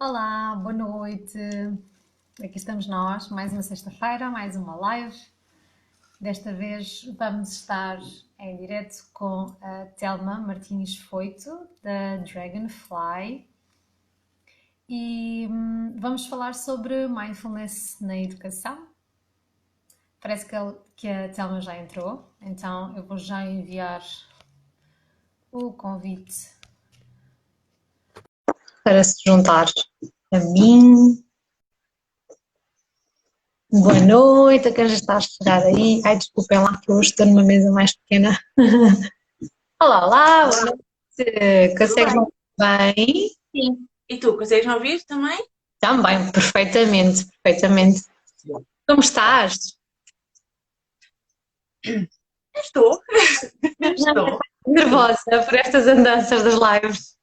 Olá, boa noite. Aqui estamos nós, mais uma sexta-feira, mais uma live. Desta vez vamos estar em direto com a Telma Martins Foito, da Dragonfly, e vamos falar sobre mindfulness na educação. Parece que a Telma já entrou, então eu vou já enviar o convite para se juntar a mim. Boa noite, a quem já está a chegar aí. Ai, desculpem lá que eu hoje estou numa mesa mais pequena. Olá, olá, boa noite. Tudo Consegues me bem? ouvir bem? Sim. E tu, consegues me ouvir também? Também, perfeitamente, perfeitamente. Sim. Como Bom, estás? estou, estou. Sim, Nervosa por estas andanças das lives?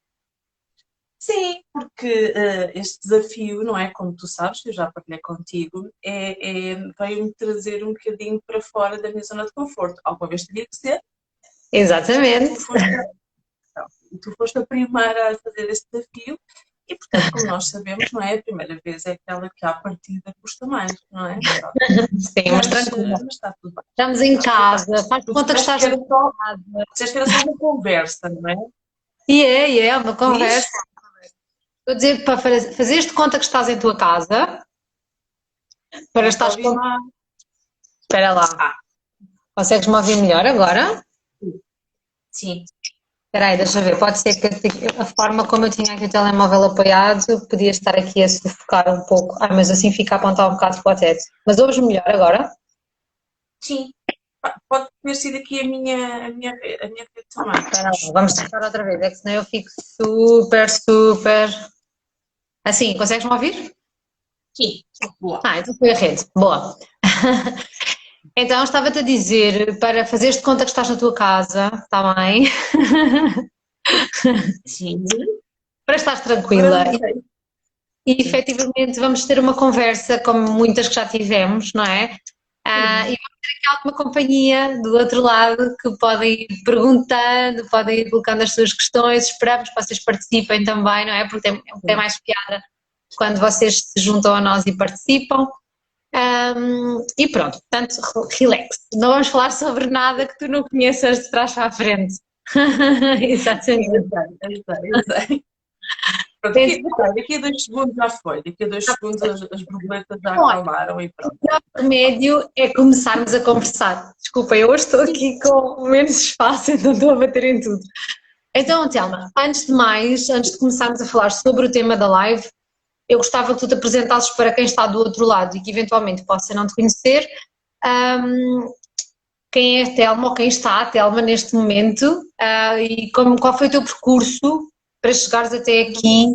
sim, porque este desafio, não é? Como tu sabes, que eu já partilhei contigo, veio-me trazer um bocadinho para fora da minha zona de conforto. Alguma vez teria que ser, e Exatamente. tu foste a primeira a fazer esse desafio, e portanto, como nós sabemos, não é? A primeira vez é aquela que à partida custa mais, não é? Pronto. Sim, mas Mas, tranquila. mas está tudo bem. Estamos em Está tudo bem. casa, faz de Tu conta que disseste estás que na era só, casa. disseste que era só uma conversa, não é? É uma conversa. Diz? Estou a dizer para fazeres de conta que estás em tua casa, para Não estou a estares ouvir com... mal. Espera lá. Ah, Consegues-me ouvir melhor agora? sim. Espera aí, deixa eu ver. Pode ser que a forma como eu tinha aqui o telemóvel apoiado podia estar aqui a sufocar um pouco. Ah, mas assim fica a apontar um bocado para o teto. Mas ouves melhor agora? Sim. Pode ter sido aqui a minha rede também. Espera lá, vamos tentar outra vez. É que senão eu fico super, super... Assim, consegues-me ouvir? Sim. Boa. Ah, então foi a rede. Boa. Então, estava-te a dizer para fazeres de conta que estás na tua casa, está bem? Sim. Para estares Para tranquila. não sei. E Sim. efetivamente vamos ter uma conversa, como muitas que já tivemos, não é? E Uhum. vamos ter aqui alguma companhia do outro lado que podem ir perguntando, podem ir colocando as suas questões. Esperamos que vocês participem também, não é? Porque tem Sim. mais piada quando vocês se juntam a nós e participam. E pronto, portanto, relax. Não vamos falar sobre nada que tu não conheças de trás para a frente. Sim, eu Exatamente. sei, eu sei, eu sei. Pronto, daqui a 2 segundos já foi. Daqui a 2 segundos as borboletas já Olha, acalmaram e pronto. o remédio é começarmos a conversar. Desculpa, eu hoje estou aqui com menos espaço, então estou a bater em tudo. Então, Telma, antes de mais, antes de começarmos a falar sobre o tema da live, eu gostava que tu te apresentasses para quem está do outro lado e que eventualmente possa não te conhecer, hum, quem é a Telma ou quem está a Telma neste momento, e qual foi o teu percurso para chegares até Uhum. aqui,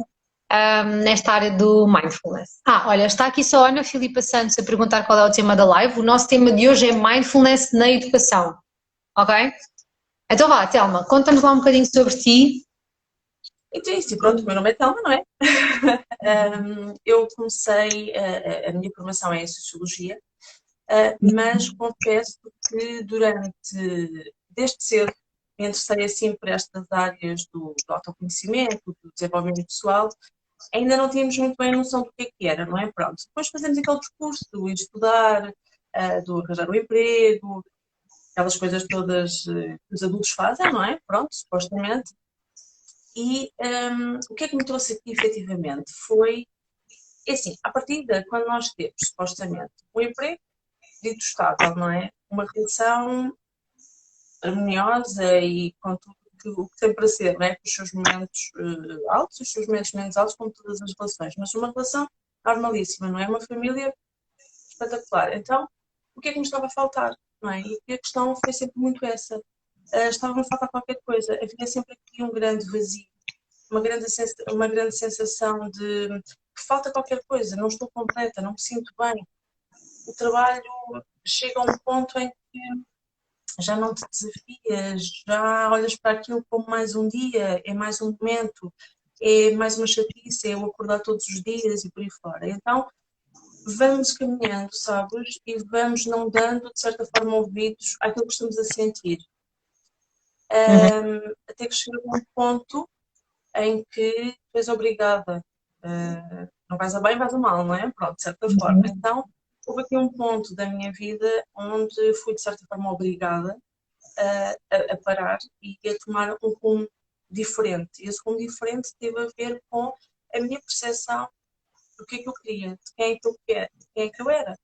nesta área do mindfulness. Olha, está aqui só a Ana Filipa Santos a perguntar qual é o tema da live. O nosso tema de hoje é mindfulness na educação, ok? Então vá, Telma, conta-nos lá um bocadinho sobre ti. Então é isso, pronto, o meu nome é Telma, não é? Eu comecei, a minha formação é em Sociologia, mas confesso que desde cedo, me interessei assim por estas áreas do autoconhecimento, do desenvolvimento pessoal. Ainda não tínhamos muito bem a noção do que era, não é? Pronto, depois fazemos aquele percurso do ir estudar, do arranjar um emprego, aquelas coisas todas que os adultos fazem, não é? Pronto, supostamente. E o que é que me trouxe aqui efetivamente foi, é assim, à partida, quando nós temos supostamente um emprego dito estável, não é? Uma relação harmoniosa e com tudo o que tem para ser, não é? Com os seus momentos altos e os seus momentos menos altos, como todas as relações, mas uma relação normalíssima, não é? Uma família espetacular. Então, o que é que me estava a faltar, não é? E a questão foi sempre muito essa. Estava-me a faltar qualquer coisa. Havia sempre aqui um grande vazio, uma grande sensação de que falta qualquer coisa, não estou completa, não me sinto bem. O trabalho chega a um ponto em que já não te desafias, já olhas para aquilo como mais um dia, é mais um momento, é mais uma chatice, é eu acordar todos os dias e por aí fora. Então, vamos caminhando, sabes? E vamos não dando, de certa forma, ouvidos àquilo que estamos a sentir. Uhum. Até que chega a um ponto em que tu és obrigada. Não vais a bem, vais a mal, não é? Pronto, de certa forma. Então, houve aqui um ponto da minha vida onde fui, de certa forma, obrigada a parar e a tomar um rumo diferente. E esse rumo diferente teve a ver com a minha percepção do que é que eu queria, de quem é que eu quero, de quem é que eu era,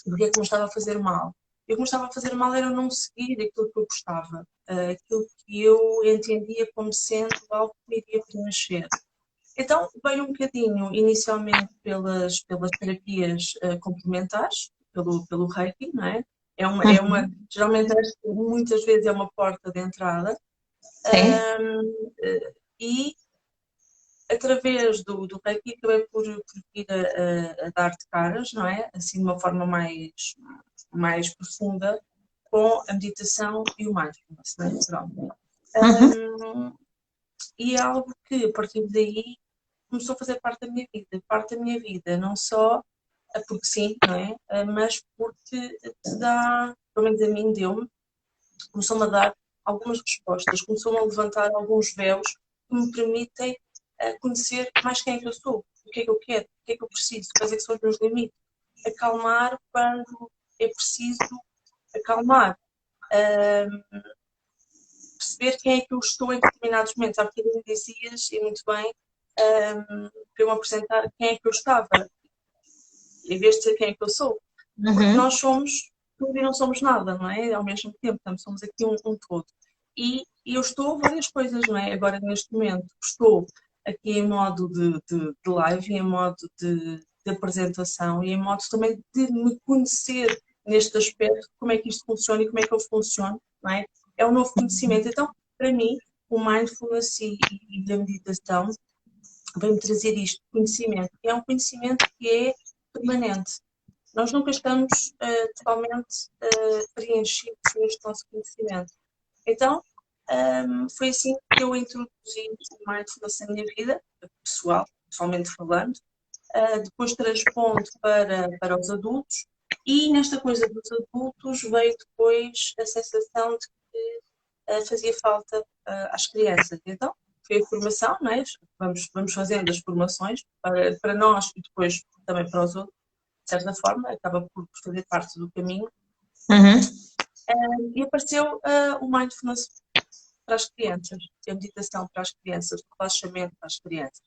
do que é que me estava a fazer mal. E o que me estava a fazer mal era não seguir aquilo que eu gostava, aquilo que eu entendia como sendo algo que me iria preencher. Então, veio um bocadinho, inicialmente, pelas terapias complementares, pelo Reiki, não é? Geralmente, muitas vezes é uma porta de entrada. Sim. E, através do Reiki, acabei por ir a dar de caras, não é? Assim, de uma forma mais profunda, com a meditação e o mindfulness, não é? Pronto. E é algo que, a partir daí, começou a fazer parte da minha vida, não só porque sim, não é? Mas porque te dá, pelo menos a mim deu-me, começou-me a dar algumas respostas, começou-me a levantar alguns véus que me permitem conhecer mais quem é que eu sou, o que é que eu quero, o que é que eu preciso, quais é que são os meus limites, acalmar quando é preciso acalmar, perceber quem é que eu estou em determinados momentos. Há bocadinho dizias, e muito bem, para eu me apresentar quem é que eu estava, em vez de dizer quem é que eu sou. Porque nós somos tudo e não somos nada, não é? Ao mesmo tempo, portanto, somos aqui um todo. E eu estou várias coisas, não é? Agora, neste momento, estou aqui em modo de live, em modo de apresentação e em modo também de me conhecer neste aspecto, como é que isto funciona e como é que eu funciono, não é? É um novo conhecimento. Então, para mim, o mindfulness e a meditação vem-me trazer isto, conhecimento. É um conhecimento que é permanente. Nós nunca estamos totalmente preenchidos neste nosso conhecimento. Então, foi assim que eu introduzi o mindfulness na minha vida, pessoalmente falando, depois transpondo para os adultos, e nesta coisa dos adultos veio depois a sensação de que fazia falta às crianças. Então, foi a formação, não é? Vamos fazendo as formações para nós e depois também para os outros, de certa forma, acaba por fazer parte do caminho. E apareceu o mindfulness para as crianças, a meditação para as crianças, o relaxamento para as crianças.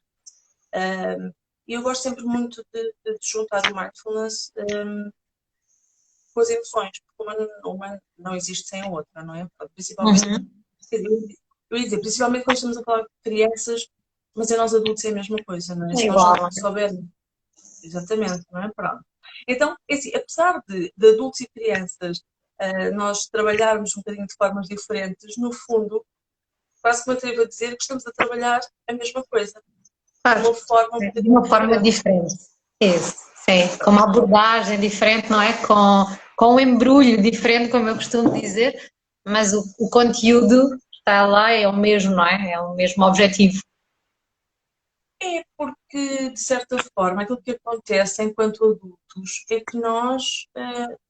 E eu gosto sempre muito de juntar o mindfulness com as emoções, porque uma não existe sem a outra, não é? Principalmente, eu ia dizer, principalmente quando estamos a falar de crianças, mas em nós adultos é a mesma coisa, não é? Se nós não soubermos, exatamente, não é? Pronto. Então, assim, apesar de adultos e crianças nós trabalharmos um bocadinho de formas diferentes, no fundo, quase que me atrevo a dizer que estamos a trabalhar a mesma coisa. De uma forma diferente. Isso, sim. Com uma abordagem diferente, não é? Com um embrulho diferente, como eu costumo dizer, mas o conteúdo está lá, é o mesmo, não é? É o mesmo objetivo. É porque, de certa forma, aquilo que acontece enquanto adultos é que nós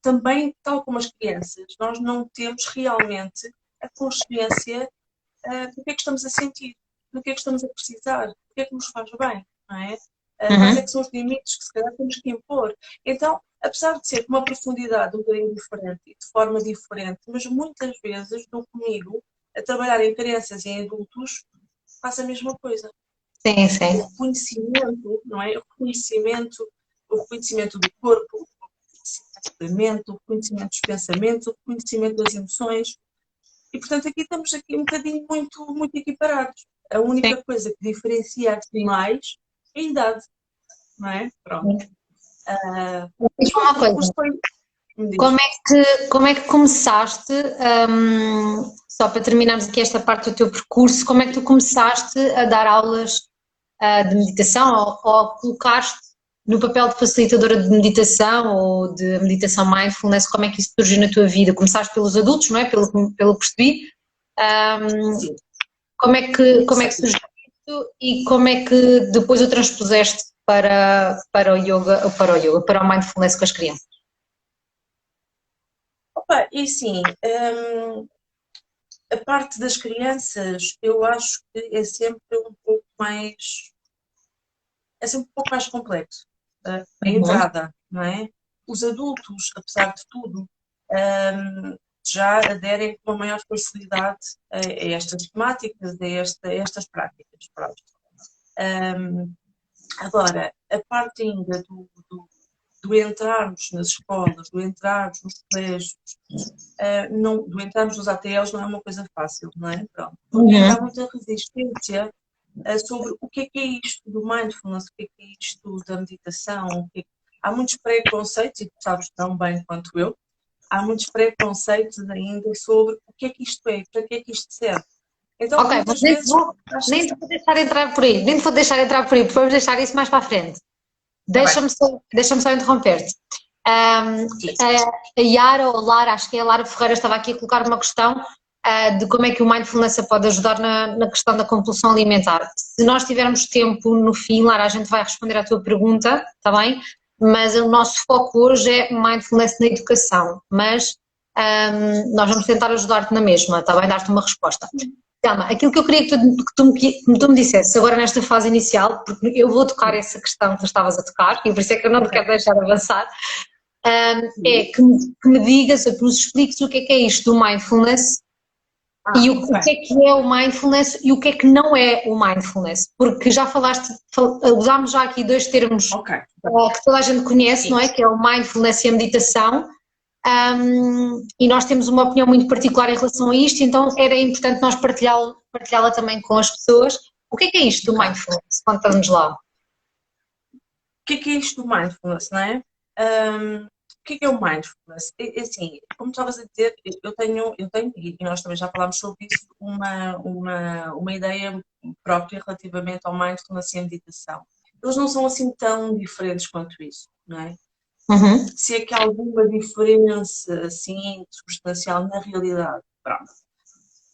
também, tal como as crianças, nós não temos realmente a consciência do que é que estamos a sentir, do que é que estamos a precisar, do que é que nos faz bem, não é? Quais é que são os limites que se calhar temos que impor. Então, apesar de ser com uma profundidade um bocadinho diferente e de forma diferente, mas muitas vezes dou comigo a trabalhar em crianças e em adultos, faço a mesma coisa. Sim, sim. O reconhecimento, não é? O reconhecimento do corpo, o reconhecimento da mente, o reconhecimento dos pensamentos, o reconhecimento das emoções. E, portanto, aqui estamos aqui um bocadinho muito equiparados. A única coisa que diferencia aqui mais é a idade, não é? Pronto. Diz-me uma coisa, como é que começaste, só para terminarmos aqui esta parte do teu percurso, como é que tu começaste a dar aulas de meditação ou colocaste no papel de facilitadora de meditação ou de meditação mindfulness, como é que isso surgiu na tua vida? Começaste pelos adultos, não é? Pelo que percebi. Como é que surgiu isso e como é que depois o transpuseste para o yoga, para o mindfulness com as crianças? Opa, e sim, a parte das crianças eu acho que é sempre um pouco mais é sempre um pouco mais complexo. A Uhum. entrada, não é? Os adultos, apesar de tudo, já aderem com uma maior facilidade a estas temáticas, a estas práticas. Pronto. Agora, a parte ainda do entrarmos nas escolas, do entrarmos nos colégios, do entrarmos nos ATLs não é uma coisa fácil, não é? Pronto. Porque ainda há Uhum. muita resistência sobre o que é isto do mindfulness, o que é isto da meditação. Há muitos preconceitos, e tu sabes tão bem quanto eu, há muitos preconceitos ainda sobre o que é isto para que é que isto serve. Então, Ok, mas muitas vezes, acho nem te vou deixar entrar por aí, nem te vou deixar entrar por aí, porque vamos deixar isso mais para a frente. que está bem. Deixa-me só interromper-te. Diz. A Yara ou Lara, acho que é a Lara Ferreira, estava aqui a colocar uma questão de como é que o mindfulness pode ajudar na questão da compulsão alimentar. Se nós tivermos tempo no fim, Lara, a gente vai responder à tua pergunta, está bem? Mas o nosso foco hoje é mindfulness na educação, mas nós vamos tentar ajudar-te na mesma, está bem? Dar-te uma resposta. Telma, aquilo que eu queria que tu me dissesse agora nesta fase inicial, porque eu vou tocar essa questão que tu estavas a tocar, e por isso é que eu não te Ok. quero deixar avançar, é que me digas, ou que nos expliques o que é isto do mindfulness e Muito o bem. que é o mindfulness e o que é que não é o mindfulness, porque já usámos já aqui dois termos Ok. que toda a gente conhece, Sim. não é? Que é o mindfulness e a meditação. E nós temos uma opinião muito particular em relação a isto, então era importante nós partilhá-la também com as pessoas. O que é isto do Ok. mindfulness? Conta-nos lá. O que é isto do mindfulness, não é? O que é o mindfulness? Assim, como estavas a dizer, eu tenho, e nós também já falámos sobre isso, uma ideia própria relativamente ao mindfulness e à meditação. Eles não são assim tão diferentes quanto isso, não é? Uhum. Se é que há alguma diferença, assim, substancial na realidade. Pronto.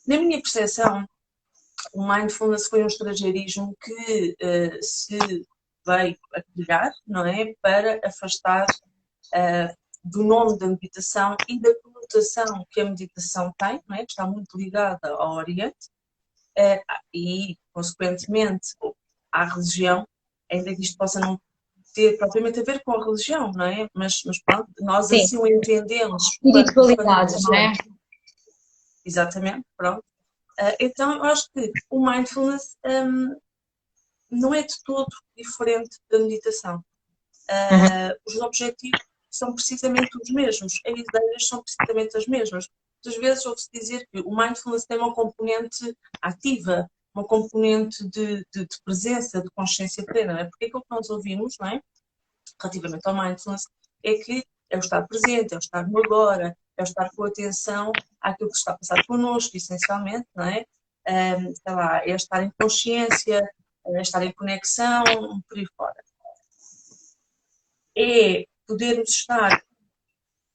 Na minha percepção, o mindfulness foi um estrangeirismo que se veio a criar, não é? Para afastar do nome da meditação e da conotação que a meditação tem, não é? Que está muito ligada ao Oriente e, consequentemente, à religião, ainda que isto possa não ter propriamente a ver com a religião, não é? Mas pronto, nós Sim, assim o entendemos quando espiritualidade, não é? dizemos, exatamente, pronto. Então, eu acho que o mindfulness não é de todo diferente da meditação. Uhum. Os objetivos são precisamente os mesmos, as ideias são precisamente as mesmas. Muitas vezes ouve-se dizer que o mindfulness tem uma componente ativa, uma componente de presença, de consciência plena, não é? Porque aquilo que nós ouvimos, não é? Relativamente ao mindfulness, é que é o estar presente, é o estar no agora, é o estar com atenção àquilo que está a passar connosco, essencialmente, não é? Sei lá, é estar em consciência, é estar em conexão, por aí fora. É podermos estar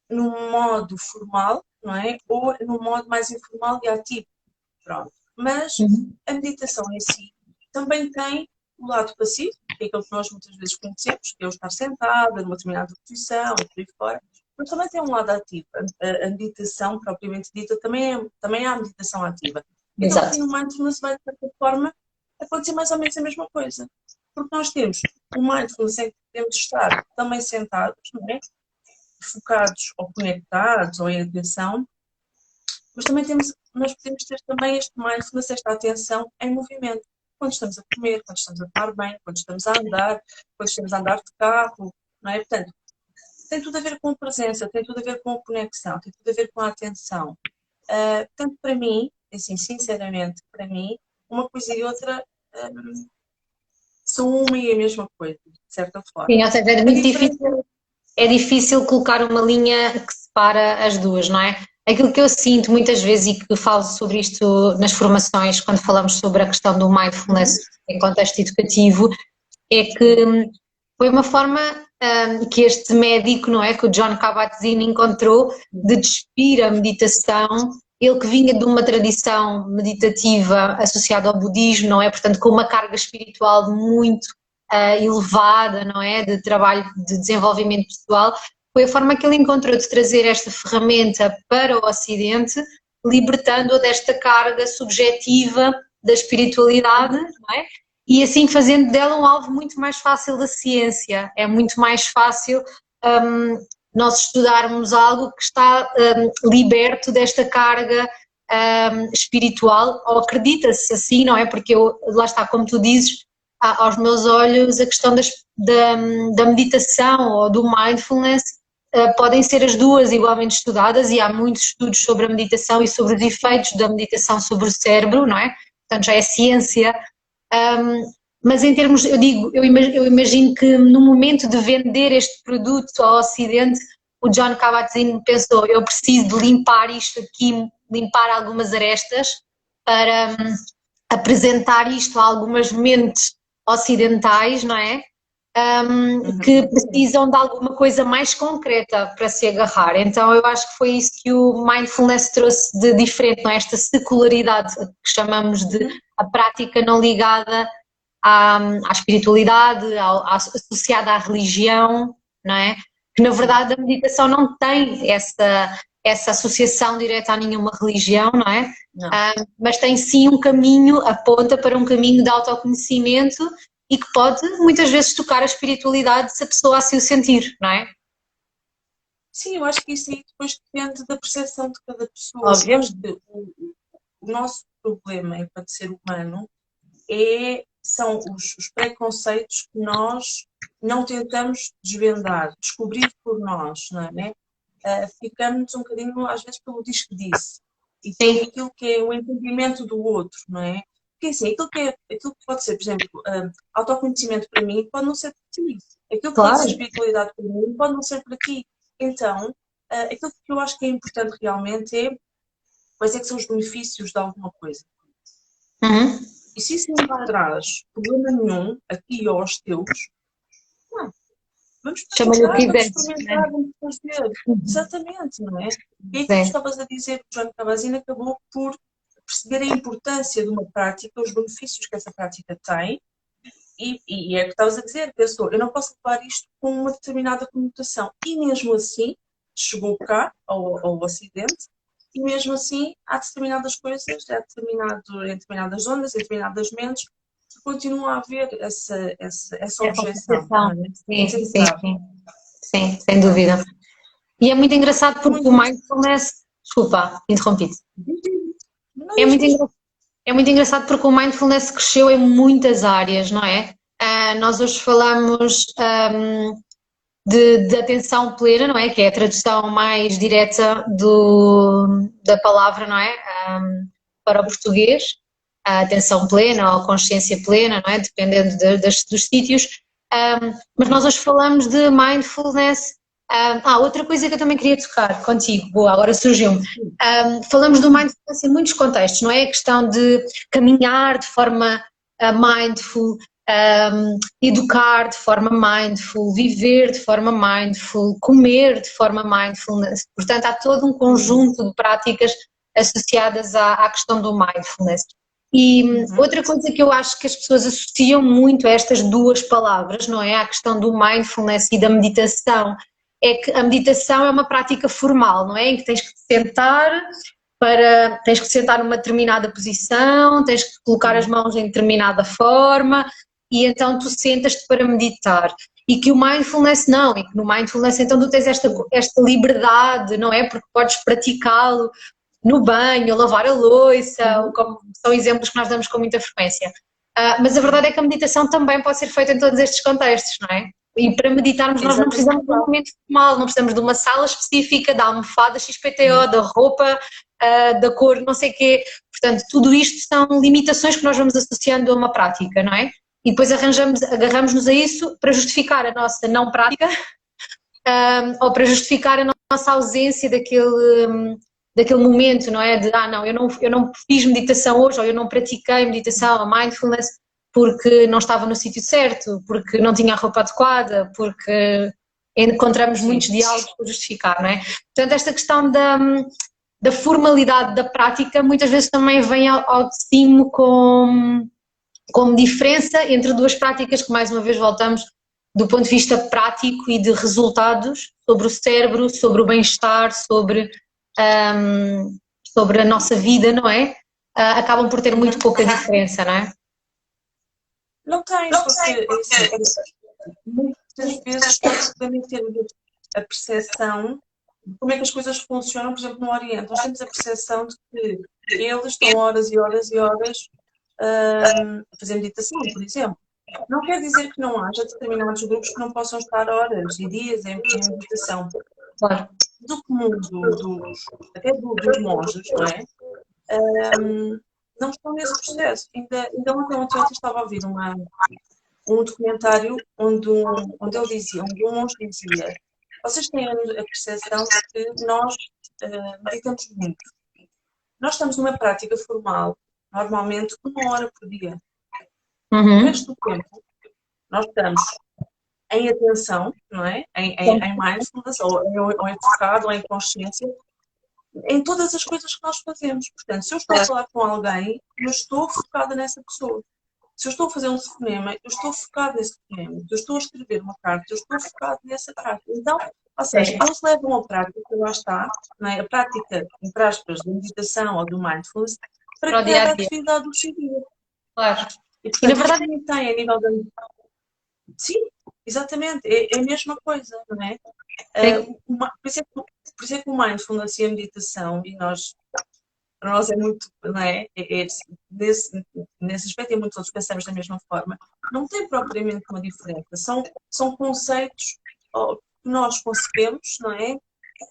num modo formal, não é? Ou num modo mais informal e ativo. Pronto. Mas Uhum. a meditação em si também tem o lado passivo, que é aquilo que nós muitas vezes conhecemos, que é o estar sentada numa determinada posição e por aí fora. Mas também tem um lado ativo. A meditação, propriamente dita, também é a meditação ativa. Então aqui Exato. no Mindfulness vai, de certa forma, acontecer mais ou menos a mesma coisa. Porque nós temos o Mindfulness em que podemos estar também sentados, não é? Focados ou conectados ou em atenção, mas também nós podemos ter também este mindfulness, esta atenção em movimento. Quando estamos a comer, quando estamos a tomar banho, quando estamos a andar, quando estamos a andar de carro, não é? Portanto, tem tudo a ver com a presença, tem tudo a ver com a conexão, tem tudo a ver com a atenção. Portanto, para mim, assim, sinceramente, para mim, uma coisa e outra são uma e a mesma coisa, de certa forma. Sim, ou seja, A diferença é difícil colocar uma linha que separa as duas, não é? Aquilo que eu sinto muitas vezes e que falo sobre isto nas formações, quando falamos sobre a questão do mindfulness em contexto educativo, é que foi uma forma que este médico, não é, que o John Kabat-Zinn encontrou de despir a meditação, ele que vinha de uma tradição meditativa associada ao budismo, não é, portanto com uma carga espiritual muito elevada, não é, de trabalho de desenvolvimento pessoal, foi a forma que ele encontrou de trazer esta ferramenta para o Ocidente, libertando-a desta carga subjetiva da espiritualidade, não é? e assim fazendo dela um alvo muito mais fácil da ciência. É muito mais fácil nós estudarmos algo que está liberto desta carga espiritual, ou acredita-se assim, não é? Porque lá está, como tu dizes, aos meus olhos, a questão da meditação ou do mindfulness podem ser as duas igualmente estudadas, e há muitos estudos sobre a meditação e sobre os efeitos da meditação sobre o cérebro, não é? Portanto, já é ciência. Mas em termos, eu imagino que no momento de vender este produto ao Ocidente, o John Kabat-Zinn pensou, eu preciso de limpar isto aqui, limpar algumas arestas para apresentar isto a algumas mentes ocidentais, não é? Que precisam de alguma coisa mais concreta para se agarrar. Então eu acho que foi isso que o mindfulness trouxe de diferente, não é? Esta secularidade que chamamos de a prática não ligada à espiritualidade, associada à religião, não é? Que na verdade a meditação não tem essa associação direta a nenhuma religião, não é? Não. Mas tem sim um caminho, aponta para um caminho de autoconhecimento e que pode muitas vezes tocar a espiritualidade se a pessoa assim o sentir, não é? Sim, eu acho que isso aí depois depende da percepção de cada pessoa. Obviamente, o nosso problema enquanto ser humano são os preconceitos que nós não tentamos desvendar, descobrir por nós, não é? Ficamos um bocadinho, às vezes, pelo diz que disse. E tem aquilo que é o entendimento do outro, não é? Porque assim, aquilo que pode ser, por exemplo, autoconhecimento para mim pode não ser para ti. Aquilo que pode ser espiritualidade para mim pode não ser para ti. Então, aquilo que eu acho que é importante realmente é quais é que são os benefícios de alguma coisa. E se isso não traz problema nenhum aqui ou aos teus, vamos experimentar, vamos fazer. Exatamente, não é? E aí que tu estavas a dizer que o John Kabat-Zinn acabou por perceber a importância de uma prática, os benefícios que essa prática tem, e é o que estavas a dizer, pensou, eu não posso levar isto com uma determinada conotação. E mesmo assim, chegou cá, ao Ocidente, e mesmo assim há determinadas coisas, em determinadas zonas, em determinadas mentes, que continua a haver essa objeção. Sim, sem dúvida. E é muito engraçado porque o mindfulness... Desculpa, interrompi-te. É muito engraçado porque o mindfulness cresceu em muitas áreas, não é? Nós hoje falamos de atenção plena, não é? Que é a tradução mais direta da palavra, não é? Para o português, a atenção plena ou consciência plena, não é? Dependendo dos sítios. Mas nós hoje falamos de mindfulness. Outra coisa que eu também queria tocar contigo, boa, agora surgiu-me. Falamos do mindfulness em muitos contextos, não é? A questão de caminhar de forma mindful, educar de forma mindful, viver de forma mindful, comer de forma mindfulness. Portanto, há todo um conjunto de práticas associadas à questão do mindfulness. E outra coisa que eu acho que as pessoas associam muito a estas duas palavras, não é? A questão do mindfulness e da meditação, é que a meditação é uma prática formal, não é? Em que tens que te sentar numa determinada posição, tens que colocar as mãos em determinada forma e então tu sentas-te para meditar. E que o mindfulness não, e que no mindfulness então tu tens esta liberdade, não é? Porque podes praticá-lo no banho, lavar a louça, como são exemplos que nós damos com muita frequência. Mas a verdade é que a meditação também pode ser feita em todos estes contextos, não é? E para meditarmos nós não precisamos de um momento formal, não precisamos de uma sala específica, da almofada XPTO, da roupa, da cor, não sei o quê. Portanto, tudo isto são limitações que nós vamos associando a uma prática, não é? E depois agarramos-nos a isso para justificar a nossa não prática ou para justificar a nossa ausência daquele momento, não é? Eu não fiz meditação hoje, ou eu não pratiquei meditação, a mindfulness, porque não estava no sítio certo, porque não tinha a roupa adequada, porque encontramos muitos diálogos para justificar, não é? Portanto, esta questão da formalidade da prática muitas vezes também vem ao de cima como diferença entre duas práticas que, mais uma vez, voltamos do ponto de vista prático e de resultados sobre o cérebro, sobre o bem-estar, sobre a nossa vida, não é? Acabam por ter muito pouca diferença, não é? Não tem, porque assim, muitas vezes nós podemos ter a percepção de como é que as coisas funcionam, por exemplo, no Oriente. Nós temos a percepção de que eles estão horas e horas e horas a fazer meditação, por exemplo. Não quer dizer que não haja determinados grupos que não possam estar horas e dias em meditação. Claro. Do comum até dos monges, não é? Não estão nesse processo. Ainda ontem estava a ouvir um documentário onde ele dizia, onde um monge dizia, vocês têm a percepção de que nós meditamos muito. Nós estamos numa prática formal, normalmente 1 hora por dia. O resto do tempo, nós estamos em atenção, não é? Em mindfulness, ou em focado, ou em consciência, em todas as coisas que nós fazemos. Portanto, se eu estou a falar com alguém, eu estou focada nessa pessoa. Se eu estou a fazer um telefonema, eu estou focado nesse telefonema. Se eu estou a escrever uma carta, eu estou focado nessa carta. Então, ou seja, eles levam a prática, lá está, não é? A prática, entre aspas, da meditação ou do mindfulness, para cada atividade do seu dia. Claro. E, portanto, na verdade, também tem a nível da... Sim, exatamente. É a mesma coisa, não é? Por isso é que o mindfulness e a meditação, e nós... Para nós é muito, não é? Nesse aspecto, e muitos outros pensamos da mesma forma. Não tem propriamente uma diferença. São conceitos que nós concebemos, não é?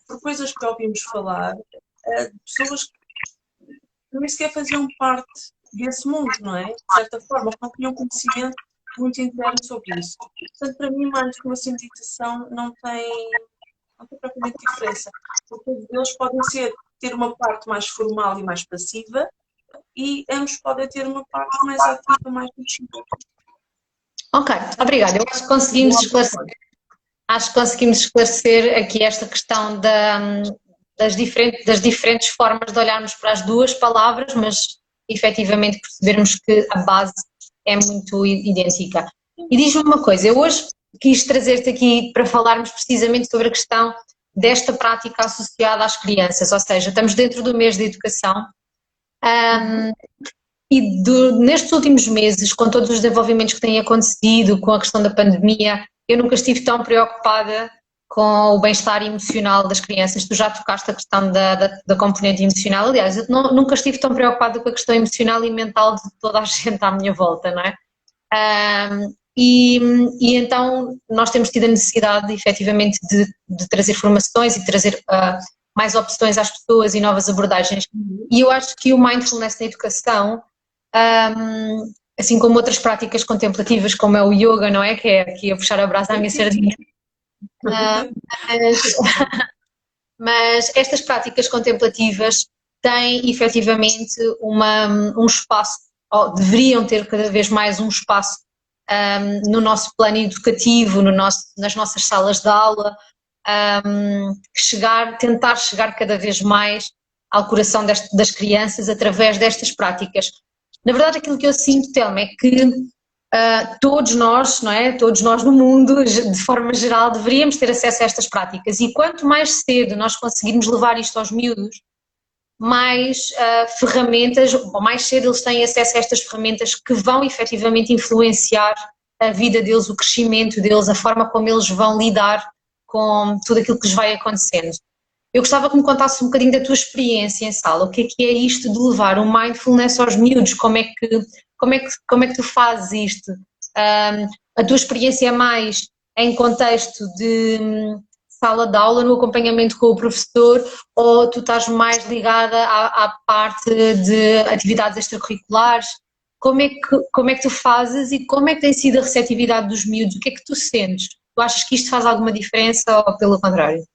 Por coisas que ouvimos falar, de pessoas que nem sequer faziam parte desse mundo, não é? De certa forma, que não tinham conhecimento muito interno sobre isso. Portanto, para mim, mindfulness e meditação não tem propriamente diferença. Porque eles podem ter uma parte mais formal e mais passiva, e ambos podem ter uma parte mais ativa, mais mexida. Ok, obrigada. Eu acho que conseguimos esclarecer aqui esta questão das diferentes formas de olharmos para as duas palavras, mas efetivamente percebermos que a base é muito idêntica. E diz-me uma coisa, eu hoje quis trazer-te aqui para falarmos precisamente sobre a questão desta prática associada às crianças, ou seja, estamos dentro do mês de educação. Nestes últimos meses, com todos os desenvolvimentos que têm acontecido, com a questão da pandemia, eu nunca estive tão preocupada com o bem-estar emocional das crianças. Tu já tocaste a questão da componente emocional, aliás, eu nunca estive tão preocupada com a questão emocional e mental de toda a gente à minha volta, não é? E então nós temos tido a necessidade, efetivamente, de trazer formações e de trazer mais opções às pessoas e novas abordagens. E eu acho que o mindfulness na educação, assim como outras práticas contemplativas, como é o yoga, não é? Que é aqui a puxar a brasa à minha sardinha. Mas estas práticas contemplativas têm efetivamente um espaço, ou deveriam ter cada vez mais um espaço no nosso plano educativo, nas nossas salas de aula, tentar chegar cada vez mais ao coração das crianças através destas práticas. Na verdade, aquilo que eu sinto, Telma, é que todos nós, não é? Todos nós no mundo, de forma geral, deveríamos ter acesso a estas práticas, e quanto mais cedo nós conseguirmos levar isto aos miúdos, mais ferramentas, ou mais cedo eles têm acesso a estas ferramentas que vão efetivamente influenciar a vida deles, o crescimento deles, a forma como eles vão lidar com tudo aquilo que lhes vai acontecendo. Eu gostava que me contasse um bocadinho da tua experiência em sala, o que é isto de levar o mindfulness aos miúdos, como é que tu fazes isto? A tua experiência é mais em contexto de sala de aula, no acompanhamento com o professor, ou tu estás mais ligada à parte de atividades extracurriculares? Como é que tu fazes e como é que tem sido a receptividade dos miúdos? O que é que tu sentes? Tu achas que isto faz alguma diferença ou pelo contrário?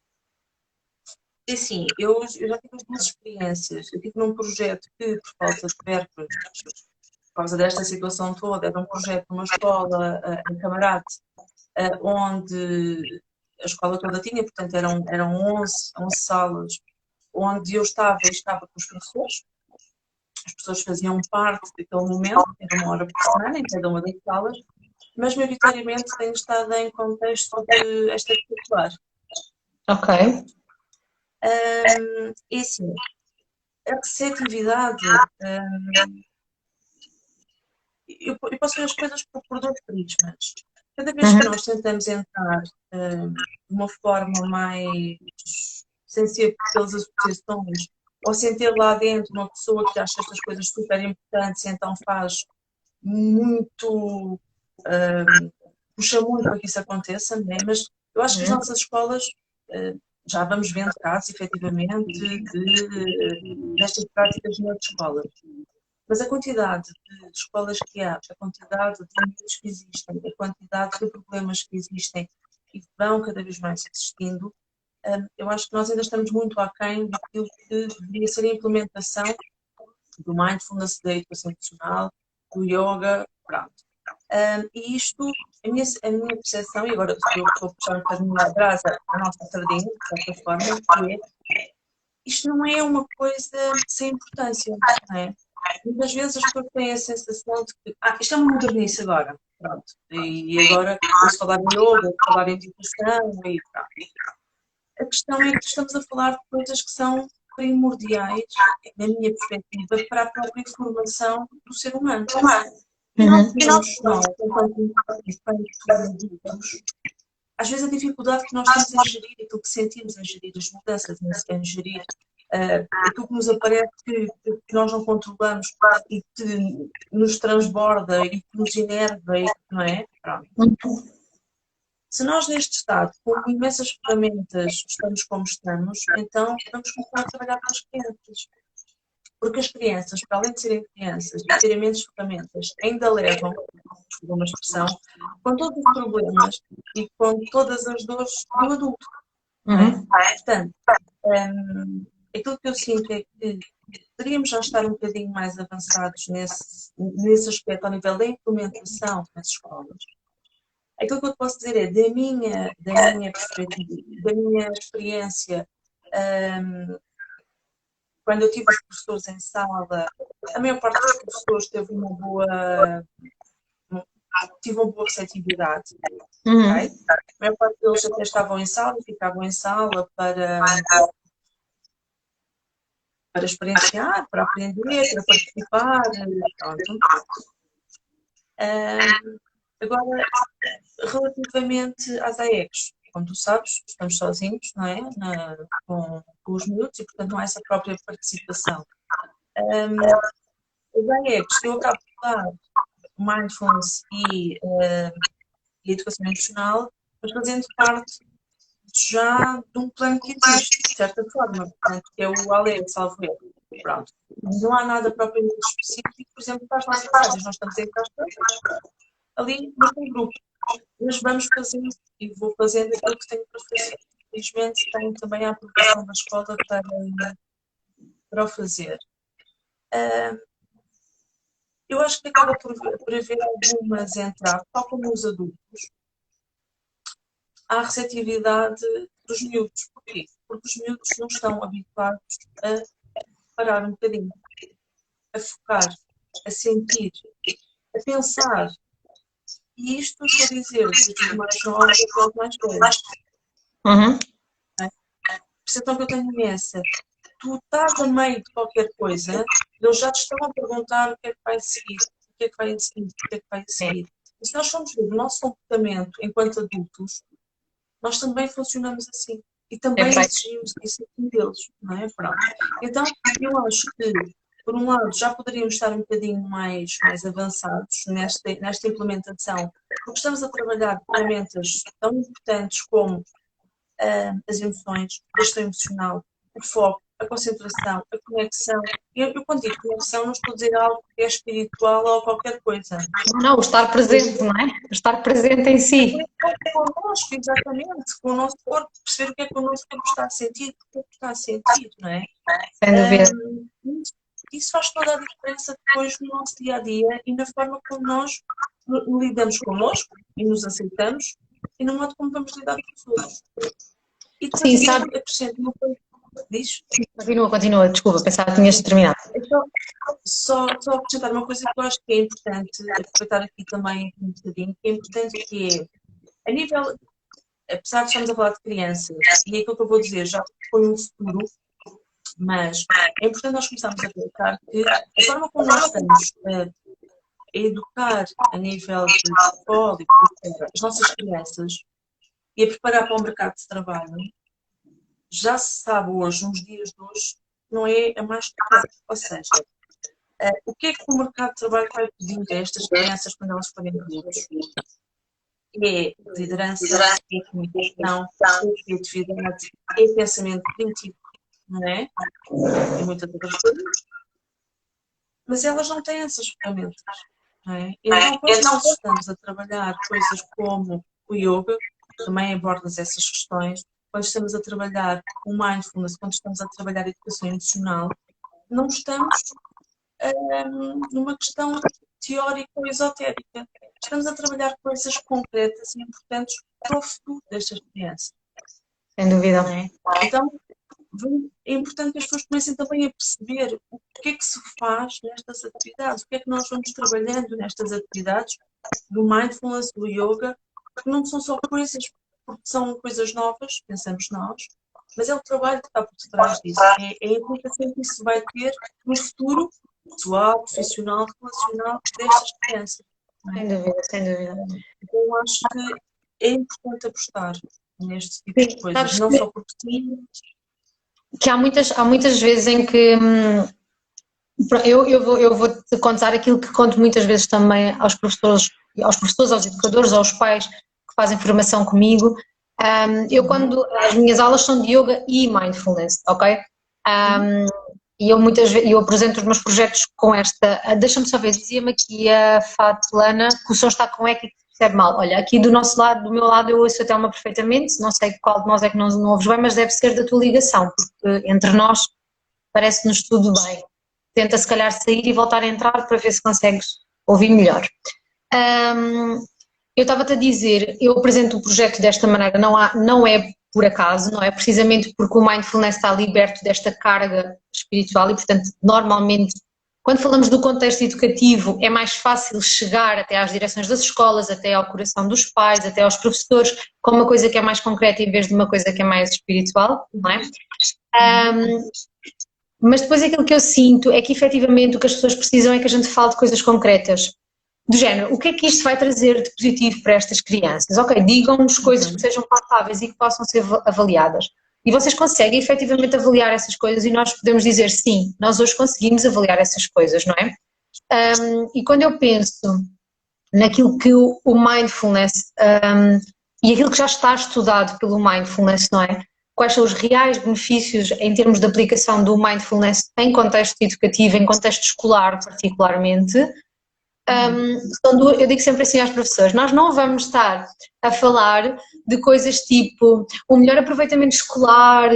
Assim, eu já tive algumas experiências. Eu estive num projeto que, por falta de verbas, por causa desta situação toda, era um projeto numa escola em Camarate, onde a escola toda tinha, portanto eram 11 salas, onde eu estava com os professores. As pessoas faziam parte daquele momento, era 1 hora por semana em cada uma das salas, mas maioritariamente tenho estado em contexto de extracurricular. Ok. E assim, a receptividade, eu posso ver as coisas por dois prismas. Cada vez que nós tentamos entrar de uma forma mais sem ser pelas associações, ou sem ter lá dentro uma pessoa que acha estas coisas super importantes e então faz muito, puxa muito para que isso aconteça, né? Mas eu acho que as nossas escolas, já vamos vendo casos, efetivamente, destas práticas nas escolas. Mas a quantidade de escolas que há, a quantidade de miúdos que existem, a quantidade de problemas que existem e que vão cada vez mais existindo, eu acho que nós ainda estamos muito aquém daquilo que deveria ser a implementação do mindfulness, da educação emocional, do yoga, pronto. E isto, a minha percepção, e agora eu estou a puxar um bocadinho atrás a nossa sardinha, de certa forma, que é, isto não é uma coisa sem importância, não é? Muitas vezes as pessoas têm a sensação de que isto é uma modernice agora, pronto, e agora vou-se falar em yoga, vou falar em educação, e pronto. A questão é que estamos a falar de coisas que são primordiais, na minha perspectiva, para a própria formação do ser humano. E nós, enquanto adultos, às vezes a dificuldade que nós temos em gerir aquilo que sentimos, em gerir as mudanças, em gerir aquilo que nos aparece que nós não controlamos e que nos transborda e que nos enerva, não é? Pronto. Se nós neste estado, com imensas ferramentas, estamos como estamos, então vamos começar a trabalhar com as crianças. Porque as crianças, para além de serem crianças e terem menos ferramentas, ainda levam, por uma expressão, com todos os problemas e com todas as dores do adulto. Não é? Portanto, aquilo que eu sinto é que poderíamos já estar um bocadinho mais avançados nesse aspecto, ao nível da implementação nas escolas. Aquilo que eu posso dizer é, da minha perspectiva, da minha experiência, quando eu tive os professores em sala, a maior parte dos professores teve uma boa receptividade. Okay? A maior parte deles até estavam em sala, ficavam em sala para experienciar, para aprender, para participar. Pronto. Agora, relativamente às AECs, como tu sabes, estamos sozinhos, não é? Com os miúdos e, portanto, não há essa própria participação. As AECs, eu acabo de dar mindfulness e educação emocional, mas fazendo parte já de um plano que existe, de certa forma, portanto, que é o ALE, salvo erro. Pronto. Não há nada propriamente específico, por exemplo, para as nossas áreas. Nós estamos em casa, ali no grupo. Mas vamos fazendo e vou fazendo aquilo que tenho para fazer. Infelizmente, tenho também a aprovação da escola para o fazer. Eu acho que acaba por haver algumas entraves, tal como os adultos, à receptividade dos miúdos. Porquê? Porque os miúdos não estão habituados a parar um bocadinho, a focar, a sentir, a pensar. E isto estou a dizer dos mais novos e dos mais velhos. A percepção que eu tenho é essa. Tu estás a meio de qualquer coisa, eles já te estão a perguntar o que é que vai seguir, o que é que vai a seguir, o que é que vai a seguir. E se nós formos ver o nosso comportamento enquanto adultos, nós também funcionamos assim. E também exigimos isso deles, não é? Pronto. Então, eu acho que, por um lado, já poderíamos estar um bocadinho mais avançados nesta implementação, porque estamos a trabalhar ferramentas tão importantes como as emoções, a gestão emocional, o foco, a concentração, a conexão. Eu quando digo conexão, não estou a dizer algo que é espiritual ou qualquer coisa. Não, o estar presente, não é? O estar presente em si. Connosco, exatamente, com o nosso corpo, perceber o que é que o nosso corpo está a sentir, o que é que está a sentir, não é? Sem dúvida. Isso faz toda a diferença depois no nosso dia a dia e na forma como nós lidamos connosco e nos aceitamos e no modo como vamos lidar com os outros. E depois, sim, sabe? acrescento uma coisa. Diz? Continua, desculpa, pensava que tinhas terminado. Só acrescentar uma coisa que eu acho que é importante, aproveitar aqui também um bocadinho, que é importante que é, a nível, apesar de estarmos a falar de crianças, e aquilo que eu vou dizer já foi um futuro, mas é importante nós começarmos a pensar que a forma como nós estamos a educar a nível de escola as nossas crianças e a preparar para o mercado de trabalho, já se sabe hoje, nos dias de hoje, não é a mais correta. Ou seja, o que é que o mercado de trabalho vai pedindo a estas crianças quando elas forem adultos? É liderança, é comunicação, é criatividade, é pensamento crítico, não é? E muitas outras coisas. Mas elas não têm essas ferramentas, não é? Então, quando nós estamos a trabalhar coisas como o yoga, também abordas essas questões, quando estamos a trabalhar o mindfulness, quando estamos a trabalhar a educação emocional, não estamos numa questão teórica ou esotérica. Estamos a trabalhar coisas concretas e importantes para o futuro destas crianças. Sem dúvida. Então, é importante que as pessoas comecem também a perceber o que é que se faz nestas atividades, o que é que nós vamos trabalhando nestas atividades do mindfulness, do yoga, que não são só coisas, porque são coisas novas, pensamos nós, mas é o trabalho que está por detrás disso, é a implicação que isso vai ter no futuro pessoal, profissional, relacional destas crianças. Sem dúvida, sem dúvida. Então, eu acho que é importante apostar neste tipo de coisas, não só porque sim. Que há muitas vezes em que eu vou-te contar aquilo que conto muitas vezes também aos professores, aos educadores, aos pais que fazem formação comigo. Quando as minhas aulas são de yoga e mindfulness, ok? E eu muitas vezes apresento os meus projetos com esta. Deixa-me só ver, dizia-me aqui a Fatlana que o som está com eco e que se percebe mal. Olha, aqui do nosso lado, do meu lado, eu ouço a Telma perfeitamente, não sei qual de nós é que não ouves bem, mas deve ser da tua ligação, porque entre nós parece-nos tudo bem. Tenta se calhar sair e voltar a entrar para ver se consegues ouvir melhor. Eu estava-te a dizer, eu apresento o projeto desta maneira, não é por acaso, não é precisamente porque o mindfulness está liberto desta carga espiritual e, portanto, normalmente, quando falamos do contexto educativo, é mais fácil chegar até às direções das escolas, até ao coração dos pais, até aos professores, com uma coisa que é mais concreta em vez de uma coisa que é mais espiritual, não é? Mas depois aquilo que eu sinto é que efetivamente o que as pessoas precisam é que a gente fale de coisas concretas. Do género, o que é que isto vai trazer de positivo para estas crianças? Ok, digam-nos coisas que sejam palpáveis e que possam ser avaliadas. E vocês conseguem efetivamente avaliar essas coisas e nós podemos dizer sim, nós hoje conseguimos avaliar essas coisas, não é? E quando eu penso naquilo que o mindfulness e aquilo que já está estudado pelo mindfulness, não é? Quais são os reais benefícios em termos de aplicação do mindfulness em contexto educativo, em contexto escolar particularmente. Eu digo sempre assim às professoras, nós não vamos estar a falar de coisas tipo o melhor aproveitamento escolar,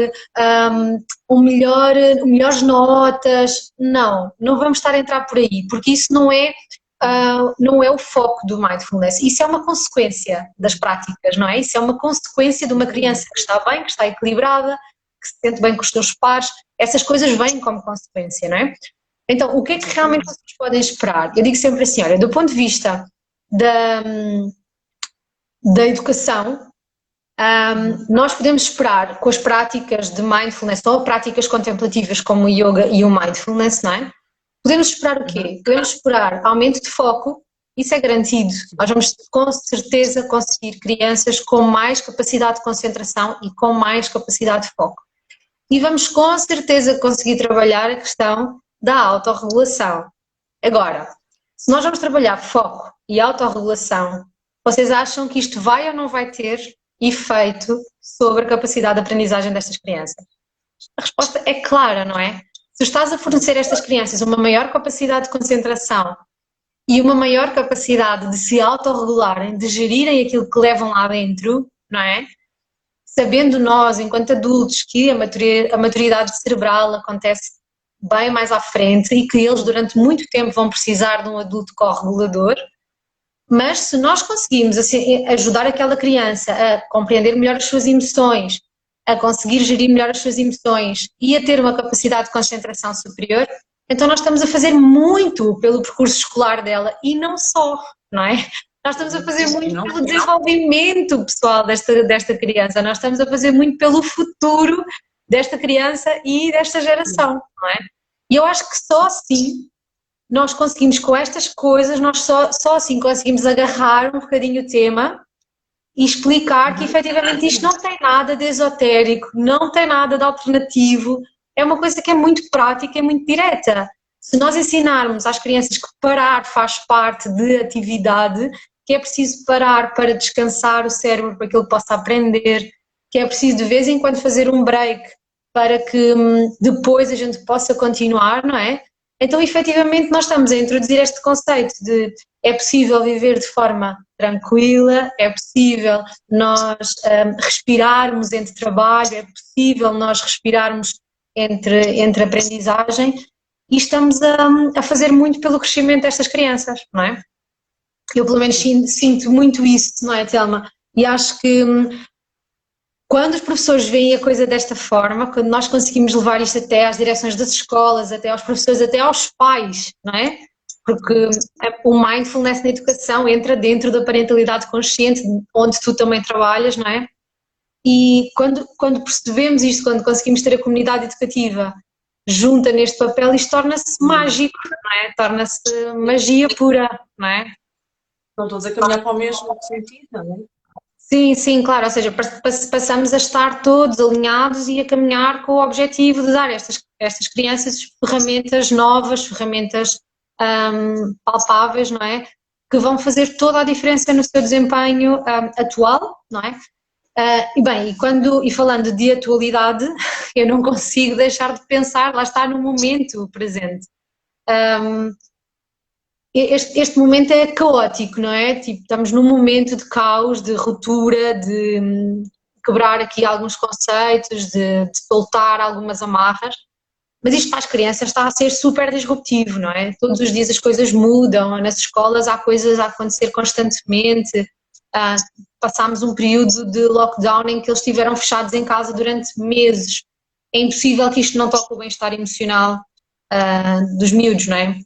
melhores notas, não vamos estar a entrar por aí, porque isso não é o foco do mindfulness, isso é uma consequência das práticas, não é? Isso é uma consequência de uma criança que está bem, que está equilibrada, que se sente bem com os seus pares, essas coisas vêm como consequência, não é? Então, o que é que realmente vocês podem esperar? Eu digo sempre assim, olha, do ponto de vista da educação, nós podemos esperar com as práticas de mindfulness ou práticas contemplativas como o yoga e o mindfulness, não é? Podemos esperar o quê? Podemos esperar aumento de foco, isso é garantido. Nós vamos com certeza conseguir crianças com mais capacidade de concentração e com mais capacidade de foco. E vamos com certeza conseguir trabalhar a questão da autorregulação. Agora, se nós vamos trabalhar foco e autorregulação, vocês acham que isto vai ou não vai ter efeito sobre a capacidade de aprendizagem destas crianças? A resposta é clara, não é? Se estás a fornecer a estas crianças uma maior capacidade de concentração e uma maior capacidade de se autorregularem, de gerirem aquilo que levam lá dentro, não é? Sabendo nós, enquanto adultos, que a maturidade cerebral acontece bem mais à frente e que eles durante muito tempo vão precisar de um adulto corregulador, mas se nós conseguimos assim, ajudar aquela criança a compreender melhor as suas emoções, a conseguir gerir melhor as suas emoções e a ter uma capacidade de concentração superior, então nós estamos a fazer muito pelo percurso escolar dela e não só, não é? Nós estamos a fazer muito pelo desenvolvimento pessoal desta criança, nós estamos a fazer muito pelo futuro desta criança e desta geração, não é? E eu acho que só assim nós conseguimos com estas coisas, nós só assim conseguimos agarrar um bocadinho o tema e explicar que efetivamente isto não tem nada de esotérico, não tem nada de alternativo, é uma coisa que é muito prática, é muito direta. Se nós ensinarmos às crianças que parar faz parte de atividade, que é preciso parar para descansar o cérebro para que ele possa aprender, que é preciso de vez em quando fazer um break para que depois a gente possa continuar, não é? Então, efetivamente, nós estamos a introduzir este conceito de é possível viver de forma tranquila, é possível nós respirarmos entre trabalho, é possível nós respirarmos entre aprendizagem e estamos a fazer muito pelo crescimento destas crianças, não é? Eu pelo menos sinto muito isso, não é, Telma? E acho que quando os professores veem a coisa desta forma, quando nós conseguimos levar isto até às direções das escolas, até aos professores, até aos pais, não é? Porque o mindfulness na educação entra dentro da parentalidade consciente, onde tu também trabalhas, não é? E quando percebemos isto, quando conseguimos ter a comunidade educativa junta neste papel, isto torna-se mágico, não é? Torna-se magia pura, não é? Estão todos a caminhar para o mesmo sentido, não é? Sim, sim, claro, ou seja, passamos a estar todos alinhados e a caminhar com o objetivo de dar a estas crianças ferramentas novas, ferramentas palpáveis, não é? Que vão fazer toda a diferença no seu desempenho atual, não é? E falando de atualidade, eu não consigo deixar de pensar, lá está no momento presente. Este momento é caótico, não é? Tipo, estamos num momento de caos, de ruptura, de quebrar aqui alguns conceitos, de soltar algumas amarras, mas isto para as crianças está a ser super disruptivo, não é? Todos os dias as coisas mudam, nas escolas há coisas a acontecer constantemente, passámos um período de lockdown em que eles estiveram fechados em casa durante meses, é impossível que isto não toque o bem-estar emocional dos miúdos, não é?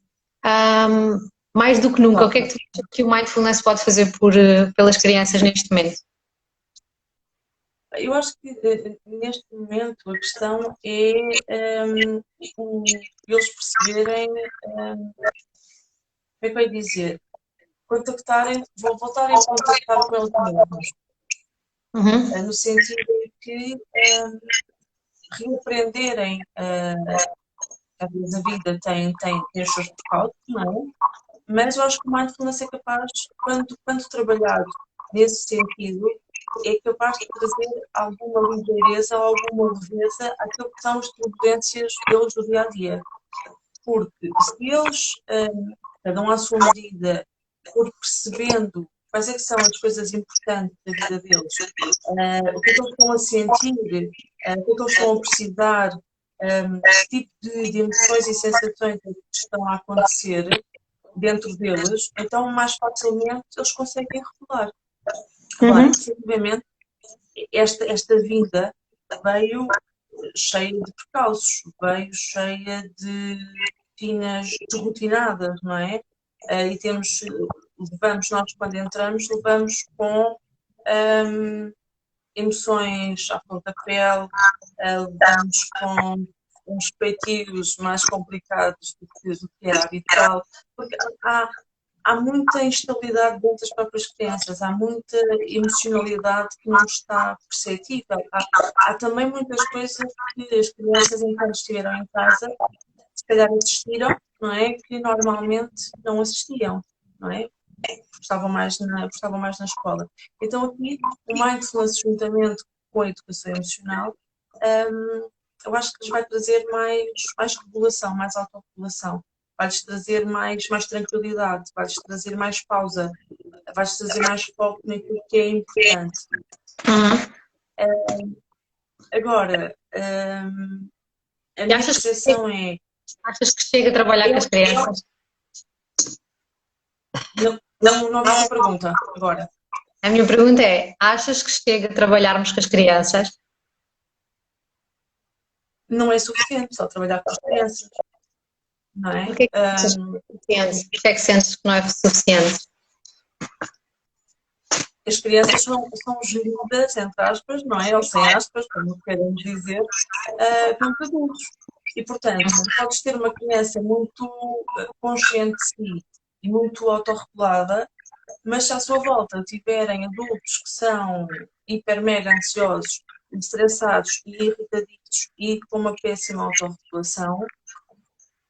Mais do que nunca, o que é que tu achas que o mindfulness pode fazer pelas crianças neste momento? Eu acho que neste momento a questão é eles perceberem, como é que eu ia dizer, voltarem a contactar com eles mesmos, no sentido de que reaprenderem, às vezes a vida tem os seus percalços, não é? Mas eu acho que o mindfulness é capaz, quando trabalhado nesse sentido, é capaz de trazer alguma ligeireza ou alguma leveza àquilo que são as turbulências deles do dia a dia. Porque se eles, cada um à sua medida, for percebendo quais é que são as coisas importantes da vida deles, o que é que eles estão a sentir, o que é que eles estão a precisar, que tipo de emoções e sensações é que estão a acontecer dentro deles, então mais facilmente eles conseguem regular. Claro, efetivamente, esta vinda veio cheia de percalços, veio cheia de rotinas desrotinadas, não é? E nós quando entramos, levamos com emoções à flor da pele, levamos com uns feitios mais complicados do que era habitual, porque há muita instabilidade dentro das próprias crianças, há muita emocionalidade que não está perceptível. Há também muitas coisas que as crianças, enquanto estiveram em casa, se calhar assistiram, não é? Que normalmente não assistiam, não é? Gostavam mais na escola. Então aqui, o mindfulness juntamente com a educação emocional, eu acho que lhes vai trazer mais regulação, mais autorregulação. Vai-lhes trazer mais tranquilidade, vai-lhes trazer mais pausa, vai-lhes trazer mais foco naquilo que é importante. Agora, a minha percepção é... Achas que chega a trabalhar com as crianças? Não vi a pergunta agora. A minha pergunta é, achas que chega a trabalharmos com as crianças? Não é suficiente só trabalhar com as crianças. Não é? Porquê é que sentes que não é suficiente? As crianças são geridas, entre aspas, não é? Ou sem aspas, como queremos dizer, pelos adultos. E, portanto, podes ter uma criança muito consciente de si e muito autorregulada, mas se à sua volta tiverem adultos que são hiper mega ansiosos, estressados e irritaditos e com uma péssima autorregulação,